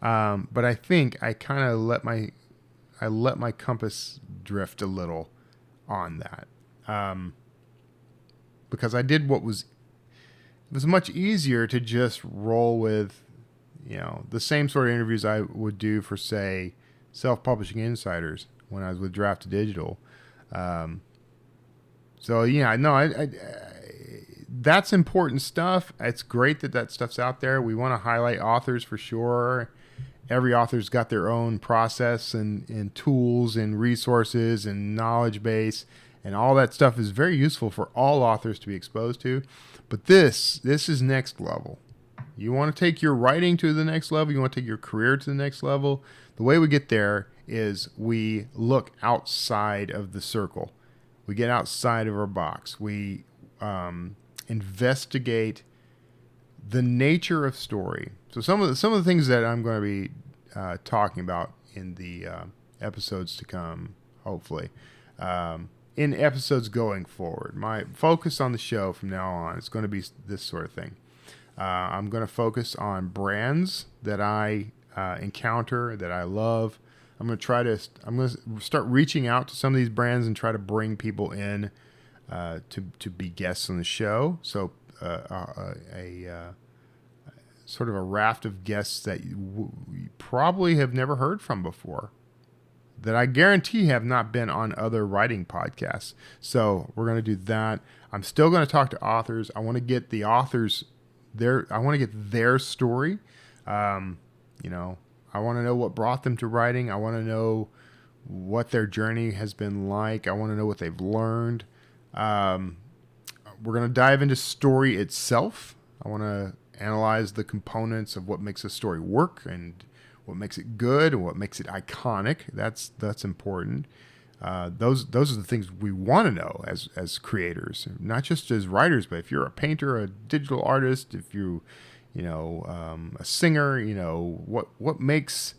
But I think I kind of let my compass drift a little on that, because I did it was much easier to just roll with, the same sort of interviews I would do for, say, self-publishing insiders when I was with Draft to Digital. So yeah, no, I that's important stuff. It's great that stuff's out there. We want to highlight authors for sure. Every author's got their own process and tools and resources and knowledge base, and all that stuff is very useful for all authors to be exposed to. But this is next level. You want to take your writing to the next level. You want to take your career to the next level. The way we get there is we look outside of the circle. We get outside of our box. We investigate the nature of story. So some of the things that I'm going to be talking about in the episodes to come, hopefully, in episodes going forward. My focus on the show from now on is going to be this sort of thing. I'm going to focus on brands that I encounter, that I love. I'm going to start reaching out to some of these brands and try to bring people in to be guests on the show. So a sort of a raft of guests that you probably have never heard from before, that I guarantee have not been on other writing podcasts. So we're going to do that. I'm still going to talk to authors. I want to get the authors I want to get their story. I want to know what brought them to writing. I want to know what their journey has been like. I want to know what they've learned. We're going to dive into story itself. I want to analyze the components of what makes a story work and what makes it good and what makes it iconic. That's important. Those are the things we want to know as creators, not just as writers, but if you're a painter, a digital artist, if you a singer, what makes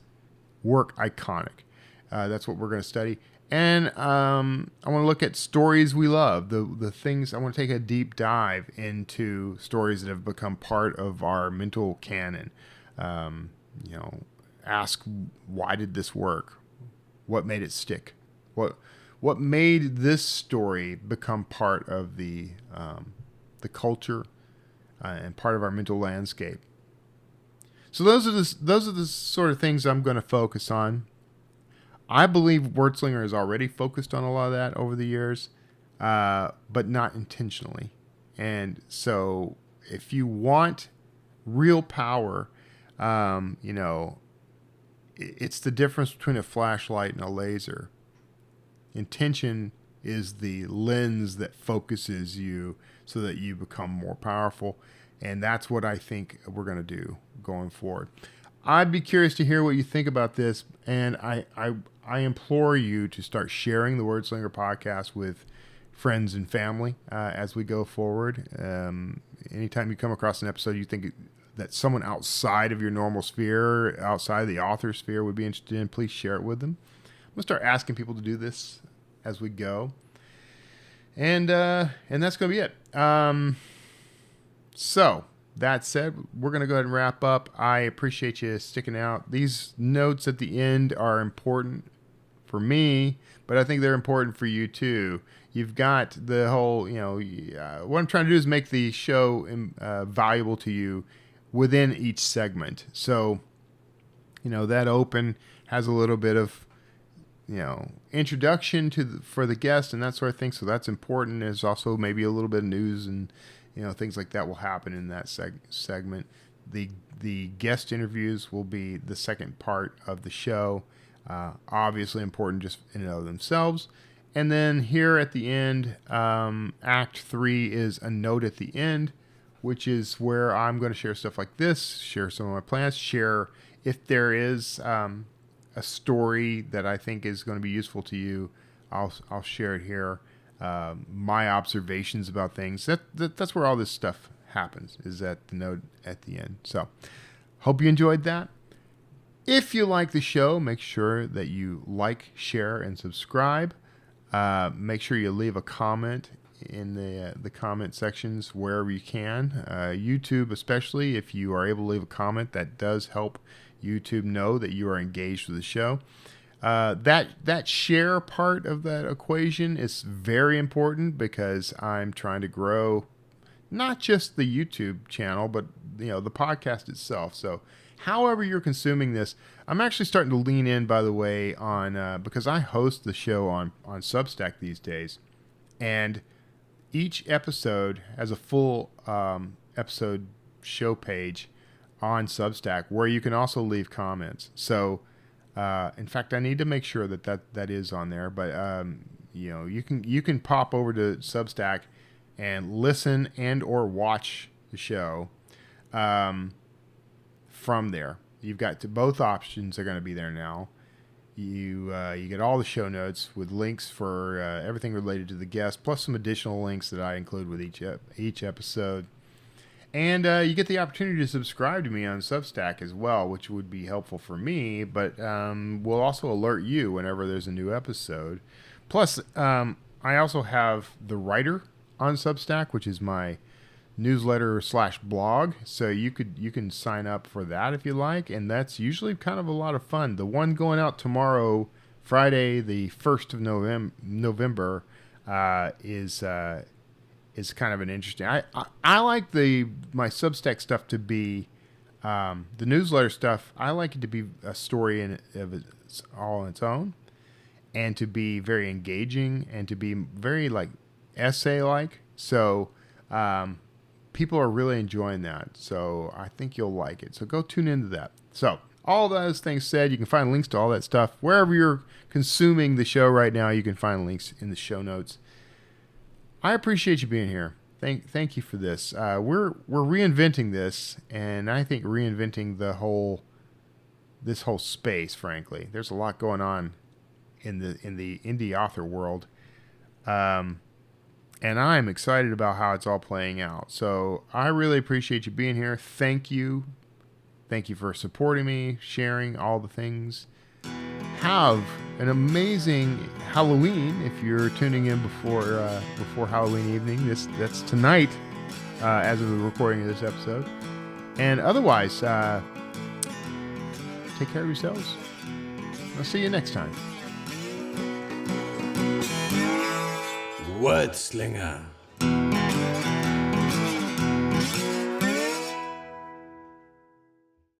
work iconic. That's what we're going to study. And I want to look at stories we love, the things. I want to take a deep dive into stories that have become part of our mental canon. Ask, why did this work? What made it stick? What made this story become part of the culture and part of our mental landscape? So those are the sort of things I'm going to focus on. I believe Wordslinger has already focused on a lot of that over the years, but not intentionally. And so if you want real power, it's the difference between a flashlight and a laser. Intention is the lens that focuses you so that you become more powerful. And that's what I think we're going to do going forward. I'd be curious to hear what you think about this. And I implore you to start sharing the Wordslinger podcast with friends and family as we go forward. Anytime you come across an episode you think that someone outside of your normal sphere, outside the author sphere, would be interested in, please share it with them. I'm going to start asking people to do this as we go. And that's going to be it. So that said, we're going to go ahead and wrap up. I appreciate you sticking out. These notes at the end are important for me, but I think they're important for you too. You've got the whole, what I'm trying to do is make the show valuable to you within each segment. So, that open has a little bit of, introduction for the guest and that sort of thing. So that's important. There's also maybe a little bit of news and, things like that will happen in that segment. The guest interviews will be the second part of the show. Obviously important just in and of themselves. And then here at the end, Act 3 is a note at the end, which is where I'm going to share stuff like this, share some of my plans, share if there is a story that I think is going to be useful to you. I'll share it here. My observations about things. That's where all this stuff happens, is at the note at the end. So hope you enjoyed that. If you like the show, make sure that you like, share, and subscribe. Make sure you leave a comment in the comment sections wherever you can. YouTube especially, if you are able to leave a comment, that does help YouTube know that you are engaged with the show. That share part of that equation is very important because I'm trying to grow not just the YouTube channel, but the podcast itself. So however you're consuming this, I'm actually starting to lean in, by the way, on because I host the show on Substack these days, and each episode has a full episode show page on Substack where you can also leave comments. So in fact, I need to make sure that is on there. But you can pop over to Substack and listen and or watch the show from there. You've got both options are going to be there now. You get all the show notes with links for everything related to the guest, plus some additional links that I include with each episode. And you get the opportunity to subscribe to me on Substack as well, which would be helpful for me, but will also alert you whenever there's a new episode. Plus, I also have The Writer on Substack, which is my newsletter / blog. So you can sign up for that if you like, and that's usually kind of a lot of fun. The one going out tomorrow, Friday, the 1st of November, is kind of an interesting. I like my Substack stuff to be the newsletter stuff. I like it to be a story of its all on its own, and to be very engaging and to be very like essay like. So people are really enjoying that. So I think you'll like it. So go tune into that. So all those things said, you can find links to all that stuff wherever you're consuming the show right now. You can find links in the show notes. I appreciate you being here. Thank you for this. We're reinventing this, and I think reinventing this whole space. Frankly, there's a lot going on in the indie author world, and I'm excited about how it's all playing out. So I really appreciate you being here. Thank you for supporting me, sharing all the things. Have an amazing Halloween if you're tuning in before Halloween evening. That's tonight as of the recording of this episode. And otherwise, take care of yourselves. I'll see you next time. Wordslinger.